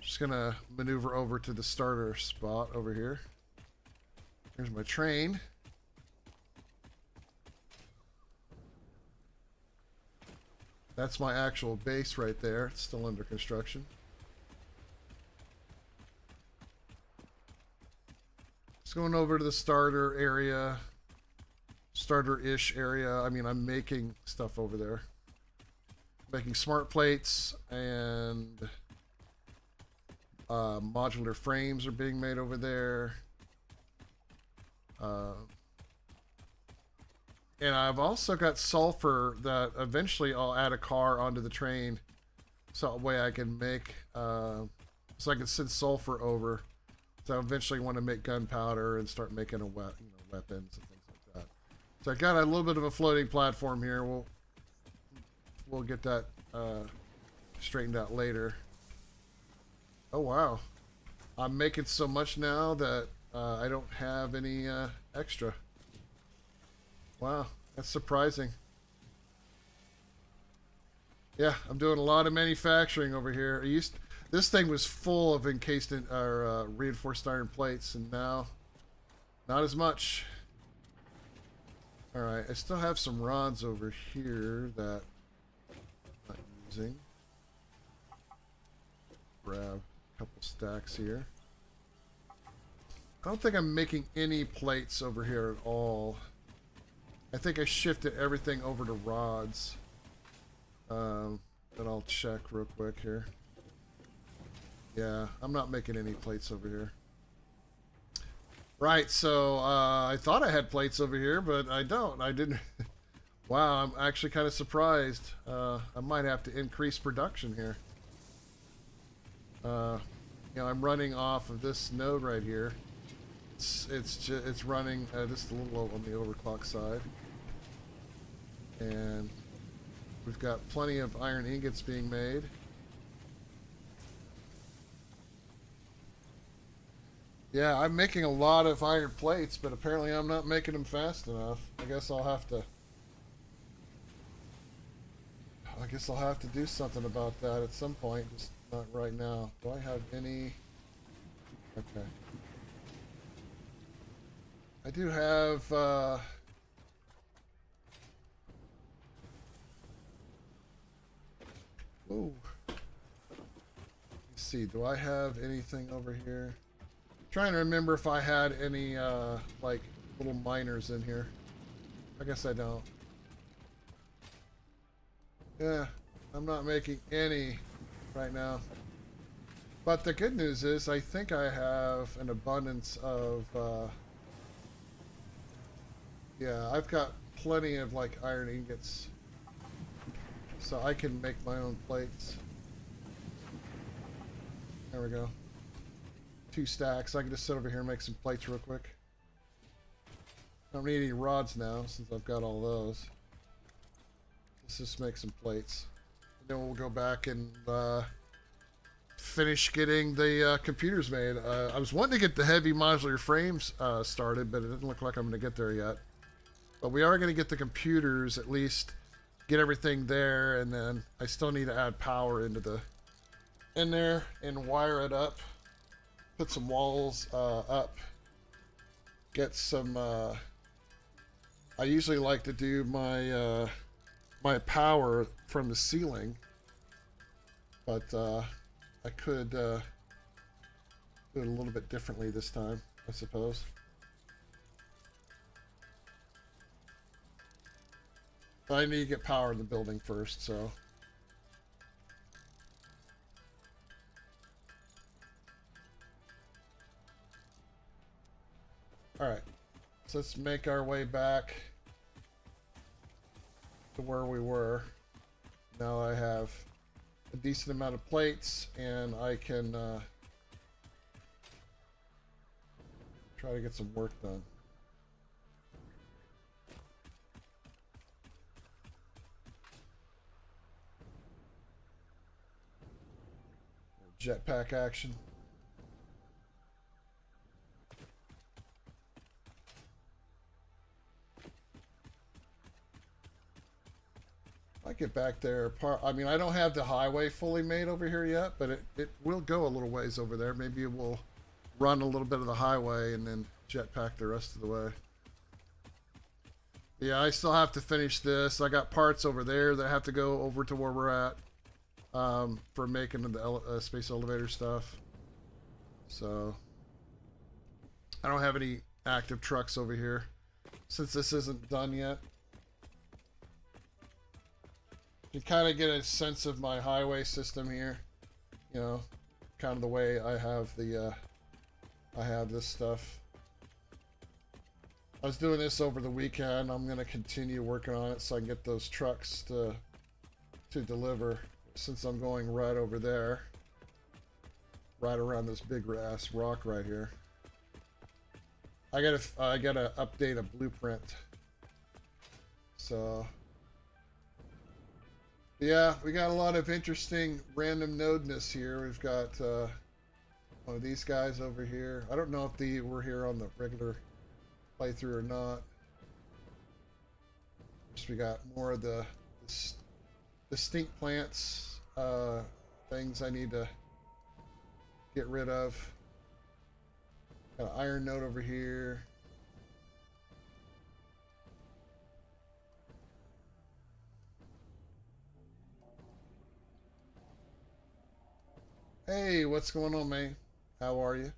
Just going to maneuver over to the starter spot over here. Here's my train. That's my actual base right there. It's still under construction. Just going over to the starter area. Starter-ish area. I mean, I'm making stuff over there. Making smart plates and modular frames are being made over there. And I've also got sulfur that eventually I'll add a car onto the train, so that way I can make, so I can send sulfur over. So I eventually want to make gunpowder and start making weapons and things like that. So I got a little bit of a floating platform here. We'll get that straightened out later. Oh wow, I'm making so much now that I don't have any extra. Wow, that's surprising. Yeah, I'm doing a lot of manufacturing over here. This thing was full of encased or reinforced iron plates, and now not as much. All right, I still have some rods over here that I'm not using. Grab a couple stacks here. I don't think I'm making any plates over here at all. I think I shifted everything over to rods. But I'll check real quick here. Yeah, I'm not making any plates over here. Right, so I thought I had plates over here, but I don't. I didn't. Wow, I'm actually kind of surprised. I might have to increase production here. You know, I'm running off of this node right here. It's running just a little low on the overclock side, and we've got plenty of iron ingots being made. Yeah, I'm making a lot of iron plates, but apparently I'm not making them fast enough. I guess I'll have to do something about that at some point, just not right now. Do I have any? Okay. I do have, ooh. Let's see, do I have anything over here? I'm trying to remember if I had any, like, little miners in here. I guess I don't. Yeah, I'm not making any right now. But the good news is I think I have an abundance of, yeah, I've got plenty of like iron ingots, so I can make my own plates. There we go. 2 stacks. I can just sit over here and make some plates real quick. Don't need any rods now since I've got all those. Let's just make some plates. And then we'll go back and finish getting the computers made. I was wanting to get the heavy modular frames started, but it doesn't look like I'm going to get there yet. But we are going to get the computers, at least get everything there, and then I still need to add power in there and wire it up, put some walls up, get some, I usually like to do my, my power from the ceiling, but I could do it a little bit differently this time, I suppose. But I need to get power in the building first, so. Alright, so let's make our way back to where we were. Now I have a decent amount of plates, and I can try to get some work done. Jetpack action. I get back there. I mean, I don't have the highway fully made over here yet, but it will go a little ways over there. Maybe it will run a little bit of the highway and then jetpack the rest of the way. Yeah, I still have to finish this. I got parts over there that have to go over to where we're at for making the space elevator stuff. So I don't have any active trucks over here since this isn't done yet. You kind of get a sense of my highway system here, you know, kind of the way I have the I have this stuff. I was doing this over the weekend. I'm gonna continue working on it so I can get those trucks to deliver, since I'm going right over there, right around this big ass rock right here. I gotta update a blueprint. So yeah, we got a lot of interesting random nodeness here. We've got one of these guys over here. I don't know if they were here on the regular playthrough or not. Just we got more of the stink plants things I need to get rid of. Got an iron node over here. Hey, what's going on, man? How are you?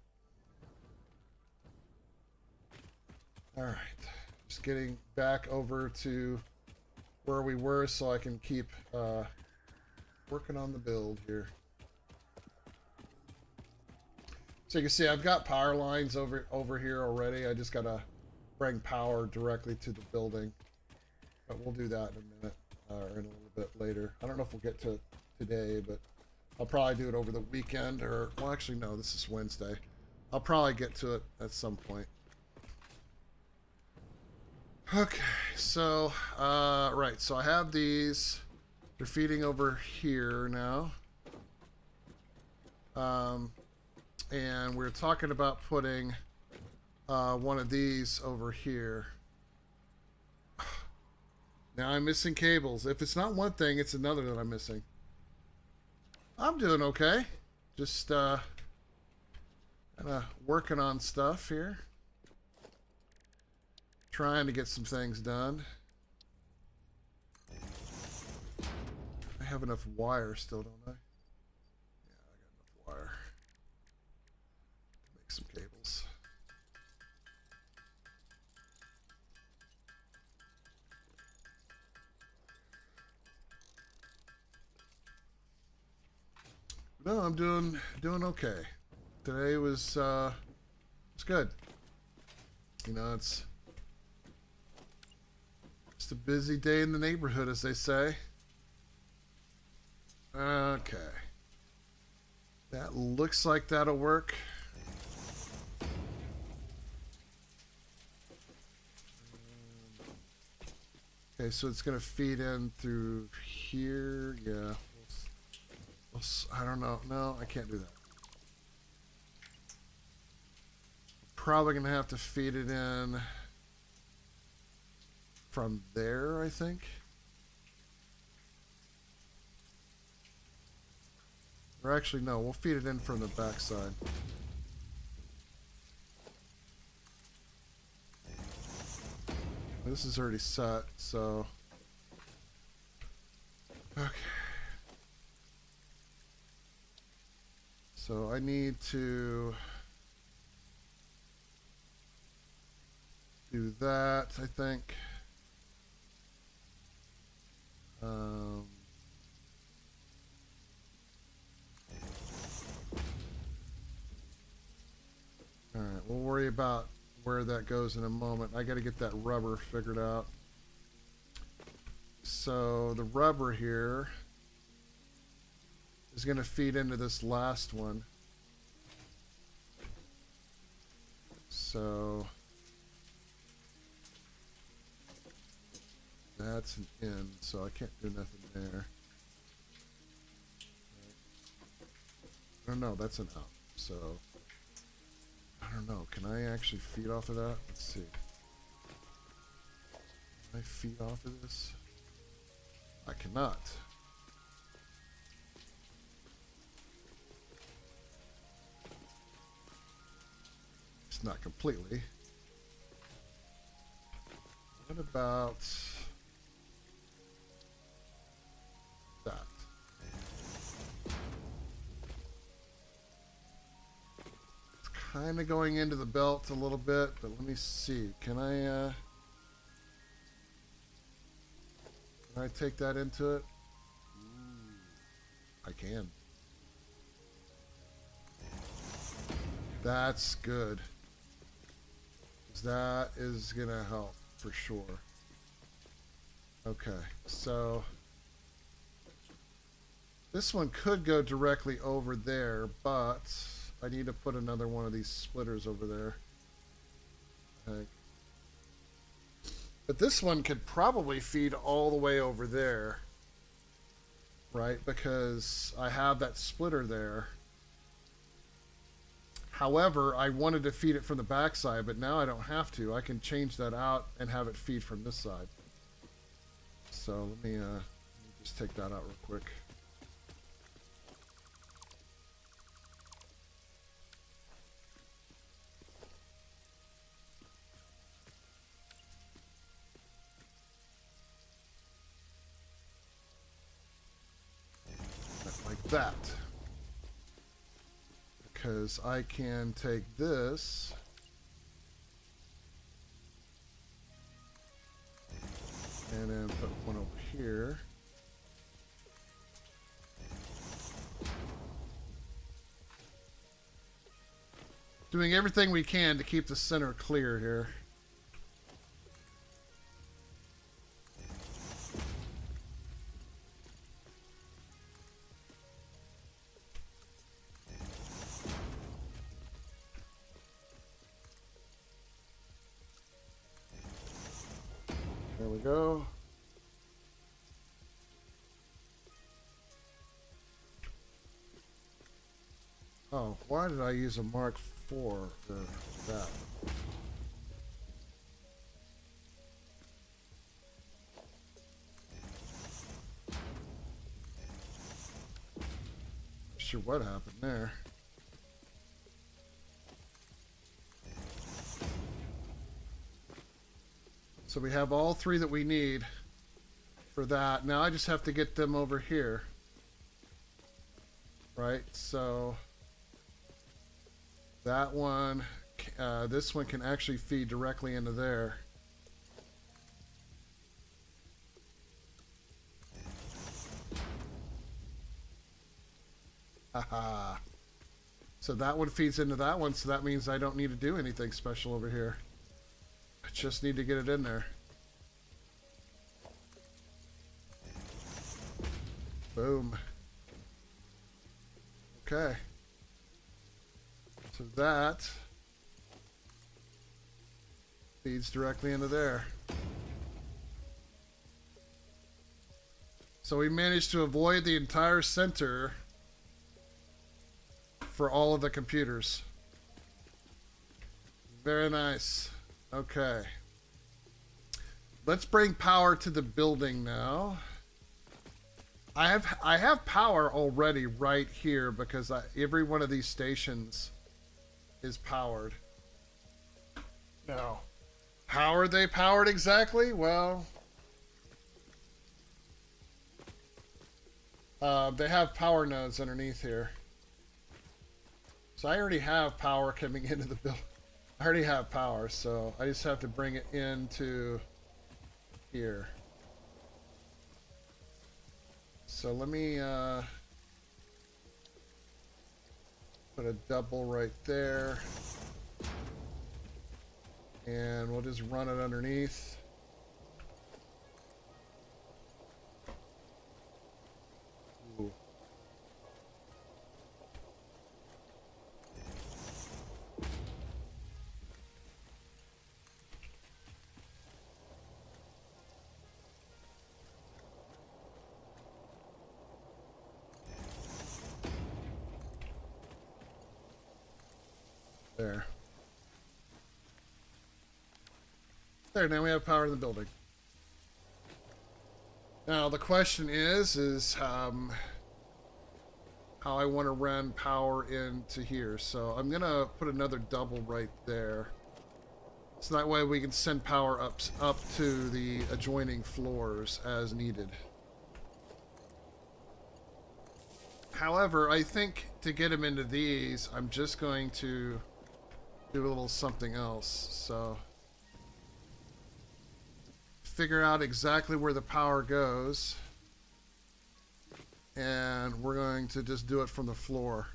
Alright. Just getting back over to where we were so I can keep working on the build here. So you can see I've got power lines over here already. I just gotta bring power directly to the building. But we'll do that in a minute or in a little bit later. I don't know if we'll get to it today, but I'll probably do it over the weekend, or, well, actually, no, this is Wednesday. I'll probably get to it at some point. Okay, so, right, so I have these. They're feeding over here now. And we're talking about putting one of these over here. Now I'm missing cables. If it's not one thing, it's another that I'm missing. I'm doing okay. Just kinda working on stuff here. Trying to get some things done. I have enough wire still, don't I? Yeah, I got enough wire. Make some cables. No, I'm doing okay. Today was good. You know, it's just a busy day in the neighborhood, as they say. Okay. That looks like that'll work. Okay, so it's gonna feed in through here. Yeah. I don't know. No, I can't do that. Probably gonna have to feed it in from there, I think. Or actually, no, we'll feed it in from the backside. This is already set, so... Okay. So I need to do that, I think. Alright, we'll worry about where that goes in a moment. I gotta get that rubber figured out. So the rubber here is going to feed into this last one. So that's an in, so I can't do nothing there. Oh no, that's an out. So I don't know. Can I actually feed off of that? Let's see. Can I feed off of this? I cannot. Not completely. What about that? It's kind of going into the belt a little bit, but let me see. Can I take that into it? I can. That's good. That is gonna help for sure. Okay, so this one could go directly over there, but I need to put another one of these splitters over there. Okay. But this one could probably feed all the way over there, right? Because I have that splitter there. However, I wanted to feed it from the backside, but now I don't have to. I can change that out and have it feed from this side. So let me just take that out real quick. Like that. Because I can take this and then put one over here. Doing everything we can to keep the center clear here. There we go. Oh, why did I use a Mark IV for that? Not sure what happened there. So we have all three that we need for that. Now I just have to get them over here. Right, so that one, this one can actually feed directly into there. Haha. So that one feeds into that one, so that means I don't need to do anything special over here. I just need to get it in there. Boom. Okay. So that feeds directly into there. So we managed to avoid the entire center for all of the computers. Very nice. Okay. Let's bring power to the building now. I have power already right here because every one of these stations is powered. Now, how are they powered exactly? Well, they have power nodes underneath here. So I already have power coming into the building. I already have power, so I just have to bring it into here. So let me put a double right there. And we'll just run it underneath. Ooh. There. There, now we have power in the building. Now the question is how I want to run power into here. So I'm gonna put another double right there. So that way we can send power ups up to the adjoining floors as needed. However, I think to get them into these, I'm just going to do a little something else. So figure out exactly where the power goes, and we're going to just do it from the floor.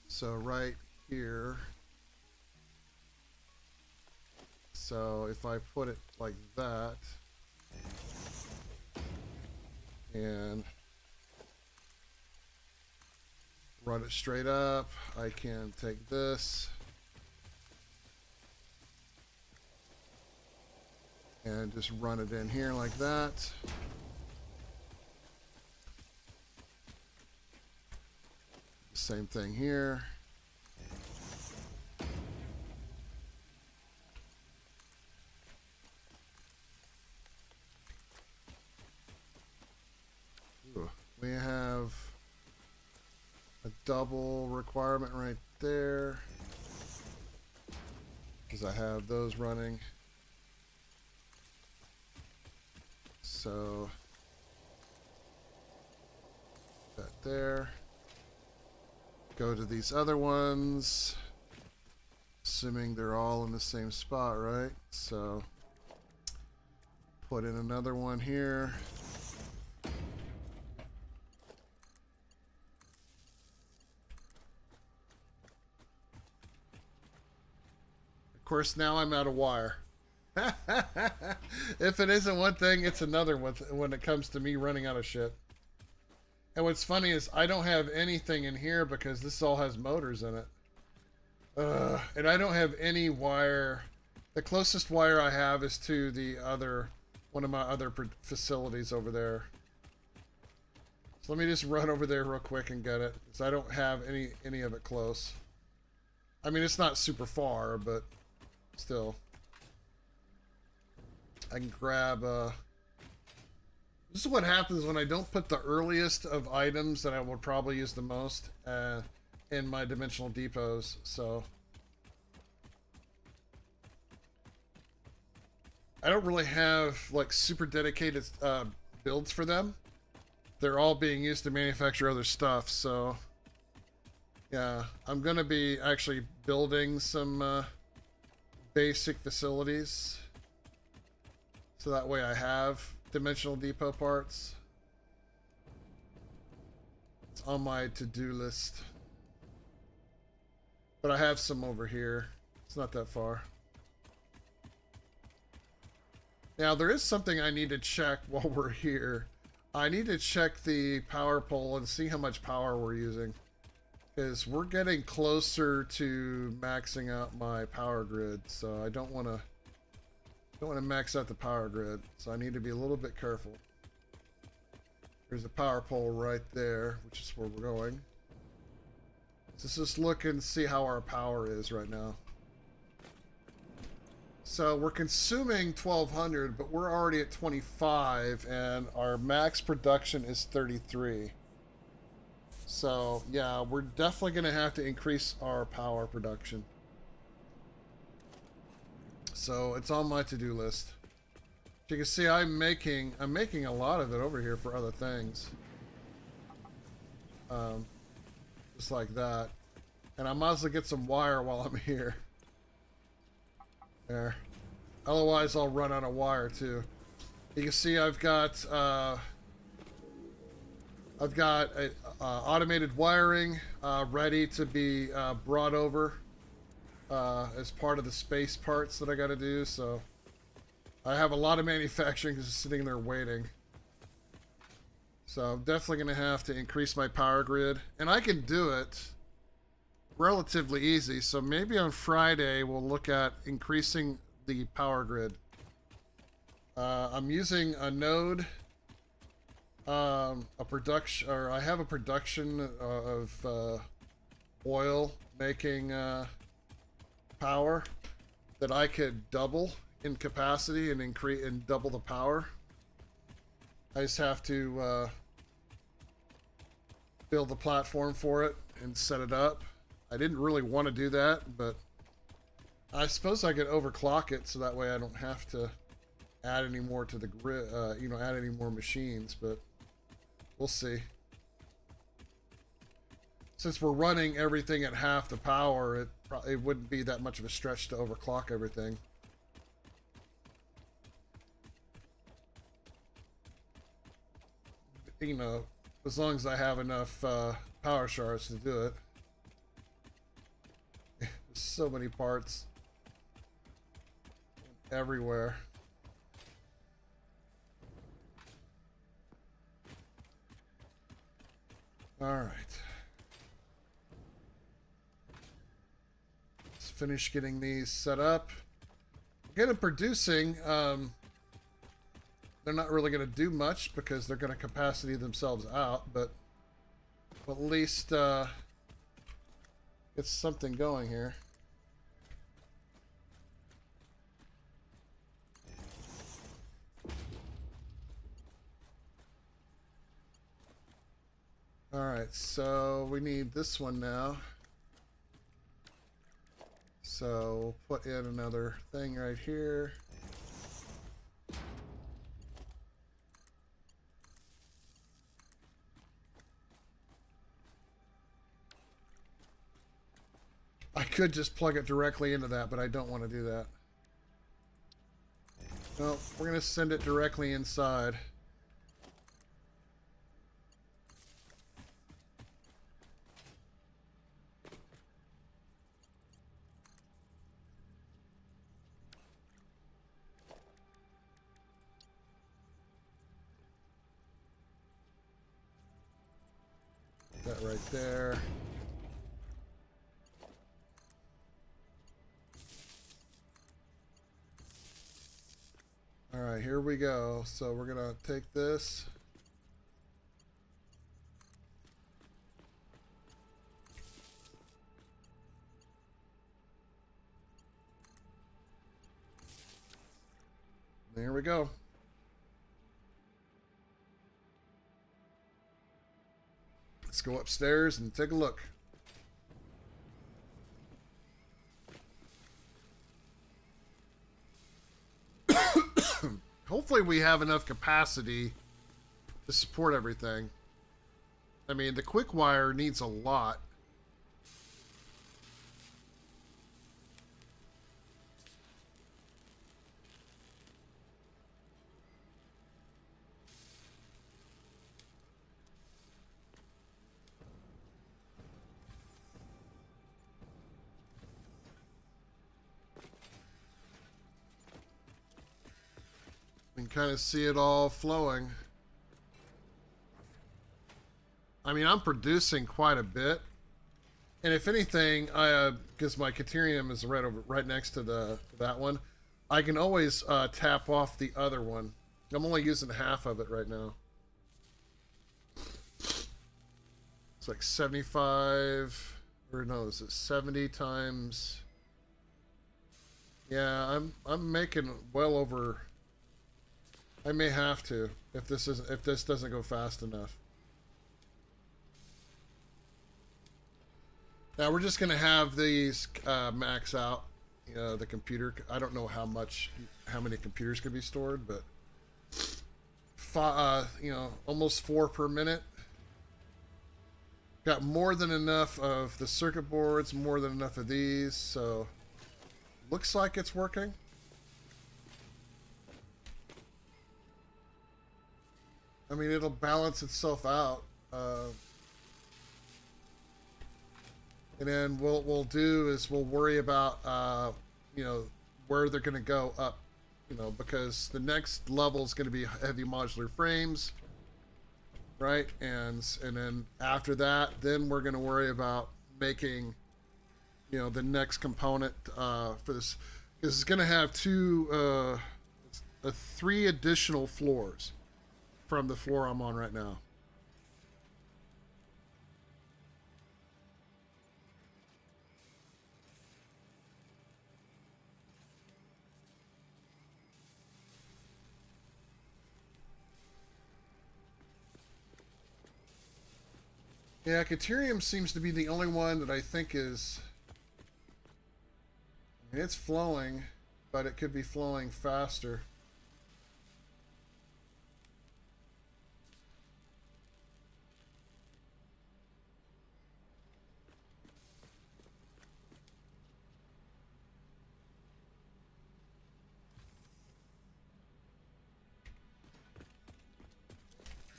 So right here. So if I put it like that, and run it straight up, I can take this and just run it in here like that. Same thing here. Ooh, we have a double requirement right there because I have those running. So that there. Go to these other ones, assuming they're all in the same spot, right? So put in another one here. Of course, now I'm out of wire. If it isn't one thing, it's another one when it comes to me running out of shit. And what's funny is I don't have anything in here because this all has motors in it. And I don't have any wire. The closest wire I have is to the other, one of my other facilities over there. So let me just run over there real quick and get it, because I don't have any of it close. I mean, it's not super far, but still. I can grab, this is what happens when I don't put the earliest of items that I will probably use the most in my dimensional depots. So I don't really have like super dedicated builds for them. They're all being used to manufacture other stuff. So yeah, I'm gonna be actually building some basic facilities, so that way I have dimensional depot parts. It's on my to-do list, but I have some over here. It's not that far. Now there is something I need to check while we're here. I need to check the power pole and see how much power we're using, because we're getting closer to maxing out my power grid. So I don't want to max out the power grid, so I need to be a little bit careful. There's a power pole right there, which is where we're going. So let's just look and see how our power is right now. So we're consuming 1200, but we're already at 25, and our max production is 33. So yeah, we're definitely going to have to increase our power production. So it's on my to-do list. You can see I'm making a lot of it over here for other things. Just like that. And I might as well get some wire while I'm here. There. Otherwise I'll run out of wire too. You can see I've got automated wiring ready to be brought over as part of the space parts that I got to do. So I have a lot of manufacturing just sitting there waiting. So I'm definitely going to have to increase my power grid, and I can do it relatively easy. So maybe on Friday we'll look at increasing the power grid. I'm using a node, I have a production of oil making power that I could double in capacity and increase and double the power. I just have to build the platform for it and set it up. I didn't really want to do that, but I suppose I could overclock it so that way I don't have to add any more to the grid, you know, add any more machines, but we'll see. Since we're running everything at half the power, it wouldn't be that much of a stretch to overclock everything. You know, as long as I have enough power shards to do it. There's so many parts everywhere. All right. Let's finish getting these set up. Get them producing. They're not really going to do much because they're going to capacity themselves out, but at least get something going here. All right, so we need this one now. So we'll put in another thing right here. I could just plug it directly into that, but I don't want to do that. No, we're going to send it directly inside. That right there. All right, here we go. So we're gonna take this. There we go. Let's go upstairs and take a look. Hopefully we have enough capacity to support everything. I mean, the quick wire needs a lot. You can kind of see it all flowing. I mean, I'm producing quite a bit. And if anything, because my Caterium is right next to that one, I can always tap off the other one. I'm only using half of it right now. It's like 75, or no, is it 70 times? Yeah, I'm making well over. I may have to if this doesn't go fast enough. Now we're just gonna have these max out. The computer. I don't know how many computers can be stored, but almost 4 per minute. Got more than enough of the circuit boards, more than enough of these, so looks like it's working. I mean, it'll balance itself out. And then what we'll do is we'll worry about, where they're going to go up, because the next level is going to be heavy modular frames, right? And then after that, then we're going to worry about making, the next component for this. Because it's going to have 3 additional floors from the floor I'm on right now. Yeah, Caterium seems to be the only one that I think is... And it's flowing, but it could be flowing faster.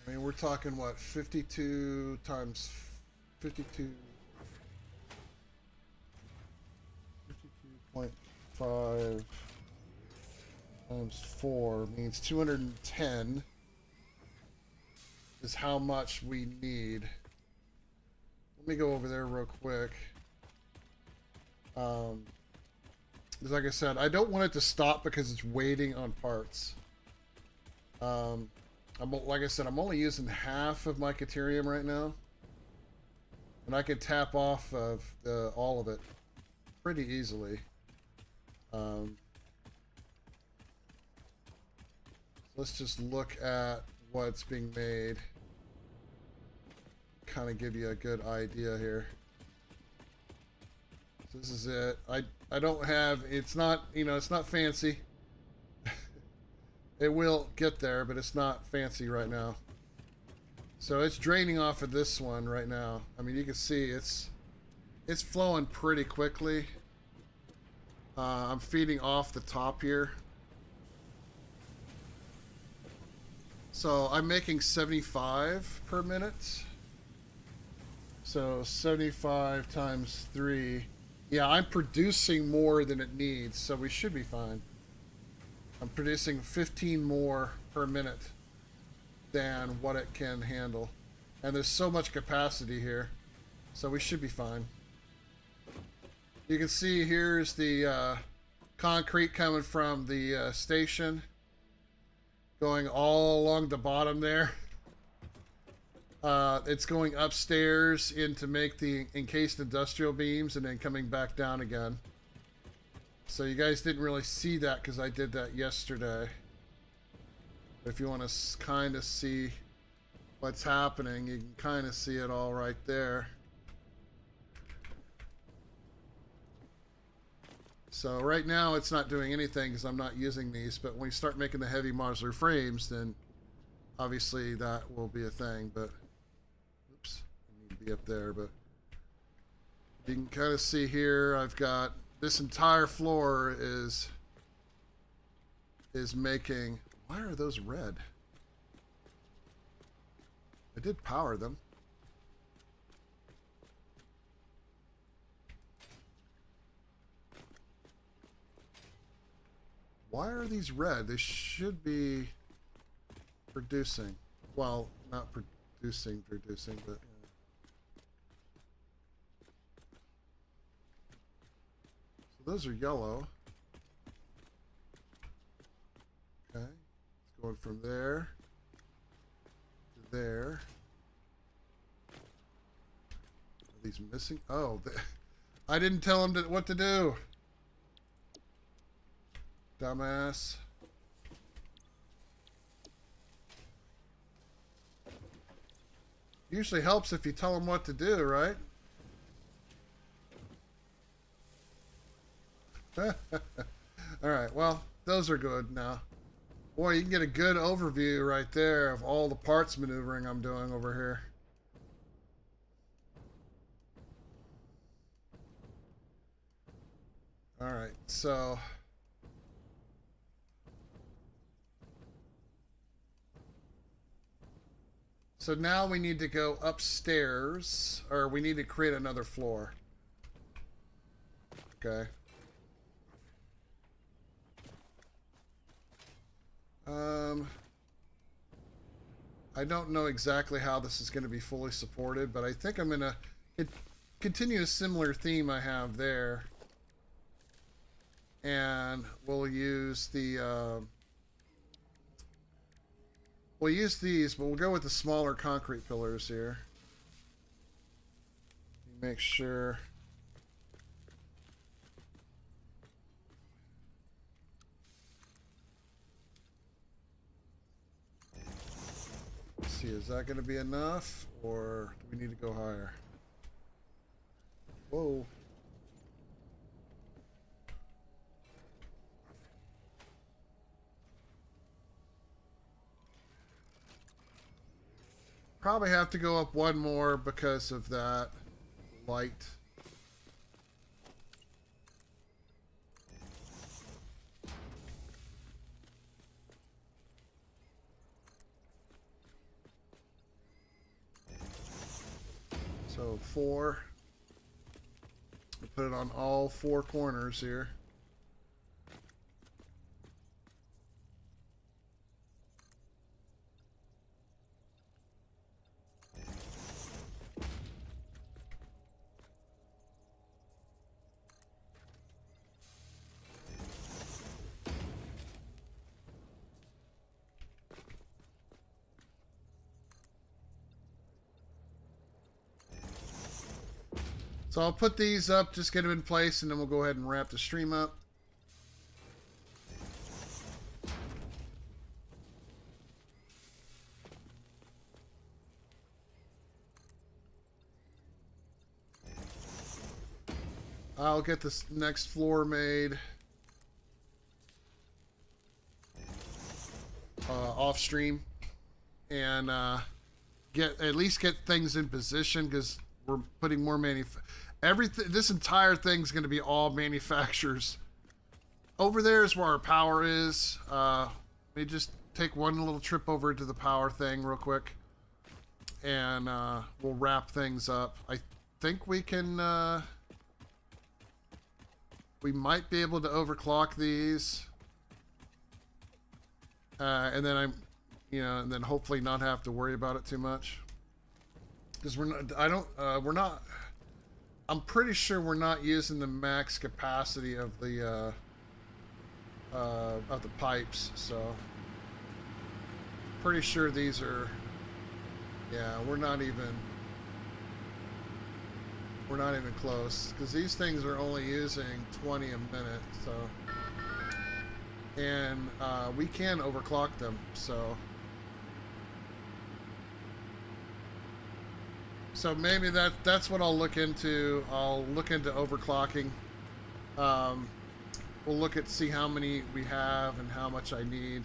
I mean, we're talking what, 52 times 52, 52.5 times 4 means 210 is how much we need. Let me go over there real quick. Because like I said, I don't want it to stop because it's waiting on parts. Like I said, I'm only using half of my Caterium right now. And I can tap off of all of it pretty easily. Let's just look at what's being made. Kind of give you a good idea here. So this is it. I don't have, it's not, you know, it's not fancy. It will get there, but it's not fancy right now. So it's draining off of this one right now. I mean, you can see it's flowing pretty quickly. I'm feeding off the top here. So I'm making 75 per minute. So 75 times 3. Yeah, I'm producing more than it needs, so we should be fine. I'm producing 15 more per minute than what it can handle. And there's so much capacity here, so we should be fine. You can see here's the concrete coming from the station, going all along the bottom there. It's going upstairs in to make the encased industrial beams and then coming back down again. So you guys didn't really see that because I did that yesterday. But if you want to kind of see what's happening, you can kind of see it all right there. So right now it's not doing anything because I'm not using these, but when we start making the heavy modular frames, then obviously that will be a thing. But oops, I need to be up there. But you can kind of see here I've got this entire floor is making. Why are those red? I did power them. Why are these red? They should be producing. Well, not producing, but yeah. So those are yellow. Okay. It's going from there to there. Are these missing? Oh, I didn't tell them what to do. Dumbass. Usually helps if you tell them what to do, right? Alright, well, those are good now. Boy, you can get a good overview right there of all the parts maneuvering I'm doing over here. Alright, so now we need to go upstairs, or we need to create another floor. Okay. I don't know exactly how this is going to be fully supported, but I think I'm going to continue a similar theme I have there. And we'll use the... we'll use these, but we'll go with the smaller concrete pillars here. Make sure. Let's see, is that going to be enough, or do we need to go higher? Whoa. Probably have to go up one more because of that light. So 4. Put it on all 4 corners here. So I'll put these up, just get them in place, and then we'll go ahead and wrap the stream up. I'll get this next floor made off stream and at least get things in position, because we're putting more everything. This entire thing's going to be all manufacturers. Over there is where our power is. Let me just take one little trip over to the power thing real quick, and we'll wrap things up. I think we can. We might be able to overclock these, and then and then hopefully not have to worry about it too much. Because we're not. I'm pretty sure we're not using the max capacity of the pipes, so pretty sure these are. Yeah, we're not even close, because these things are only using 20 a minute, so, and we can overclock them, so maybe that's what I'll look into. I'll look into overclocking. We'll look at see how many we have and how much I need,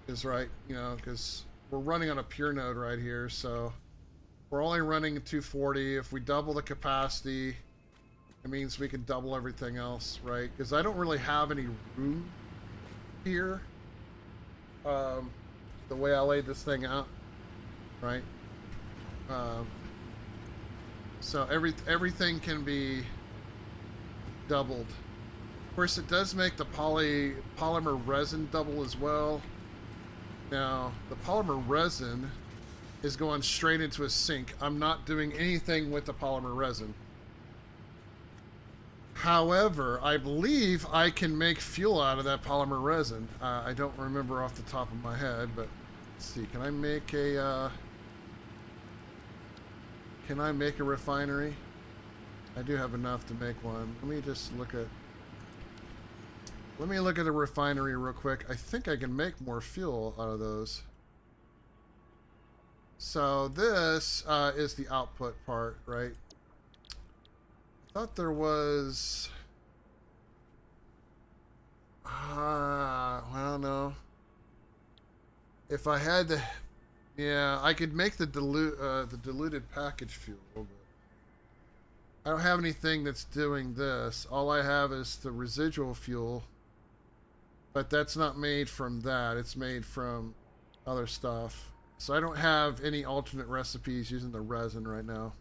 because because we're running on a pure node right here, so we're only running 240. If we double the capacity, it means we can double everything else, right? Because I don't really have any room here. The way I laid this thing out, right? So everything can be doubled. Of course, it does make the polymer resin double as well. Now, the polymer resin is going straight into a sink. I'm not doing anything with the polymer resin. However, I believe I can make fuel out of that polymer resin. I don't remember off the top of my head, but let's see. Can I make a refinery? I do have enough to make one. Let me look at a refinery real quick. I think I can make more fuel out of those. So this is the output part, right? I thought there was... well, no. If I had to... Yeah, I could make the diluted package fuel, but I don't have anything that's doing this. All I have is the residual fuel, but that's not made from that. It's made from other stuff. So I don't have any alternate recipes using the resin right now.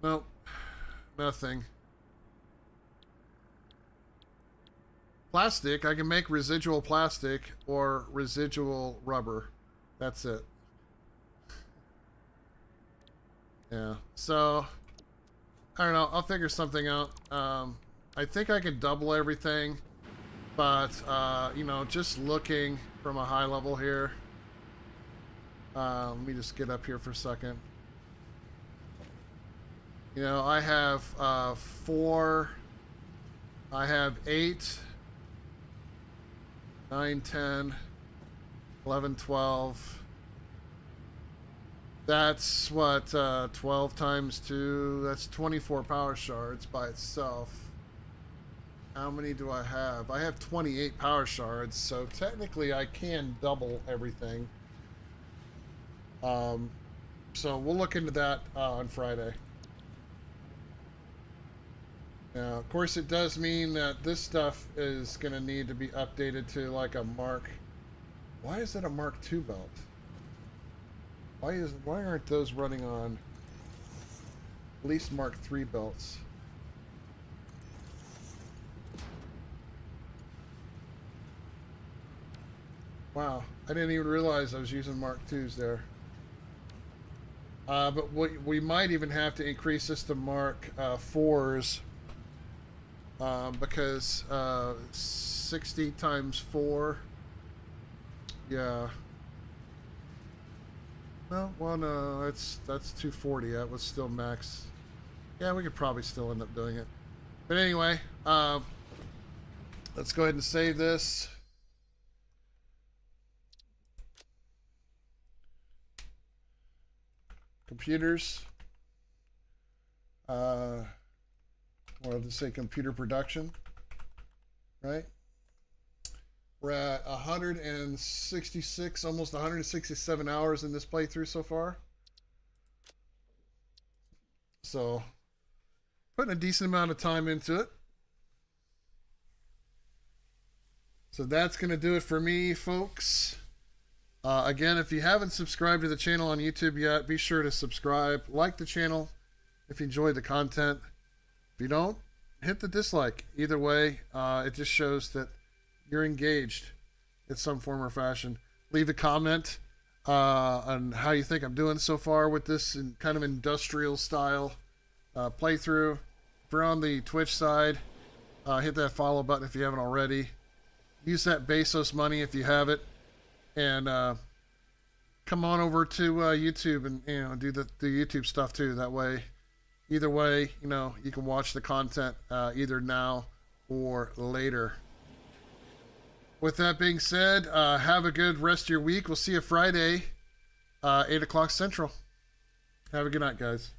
Nope, nothing. Plastic, I can make residual plastic or residual rubber. That's it. Yeah, so I don't know, I'll figure something out. I think I can double everything, but just looking from a high level here, let me just get up here for a second. I have 4, I have 8, 9, 10, 11, 12. That's what, 12 times 2, that's 24 power shards by itself. How many do I have? I have 28 power shards, so technically I can double everything. So we'll look into that on Friday. Now, of course, it does mean that this stuff is going to need to be updated to like a Mark. Why is it a Mark II belt? Why aren't those running on at least Mark III belts? Wow, I didn't even realize I was using Mark IIs there. But we might even have to increase this to Mark IVs because 60 times 4. Yeah. No, well, no, that's 240. That was still max. Yeah, we could probably still end up doing it. But anyway, let's go ahead and save this. Computers. Or I'll just say computer production. Right? We're at 166, almost 167 hours in this playthrough so far. So, putting a decent amount of time into it. So that's going to do it for me, folks. Again, if you haven't subscribed to the channel on YouTube yet, be sure to subscribe. Like the channel if you enjoyed the content. If you don't, hit the dislike. Either way, it just shows that you're engaged in some form or fashion. Leave a comment on how you think I'm doing so far with this kind of industrial style playthrough. If you're on the Twitch side, hit that follow button if you haven't already. Use that Bezos money if you have it. And come on over to YouTube and do the YouTube stuff too. That way, either way, you can watch the content either now or later. With that being said, have a good rest of your week. We'll see you Friday, 8 o'clock Central. Have a good night, guys.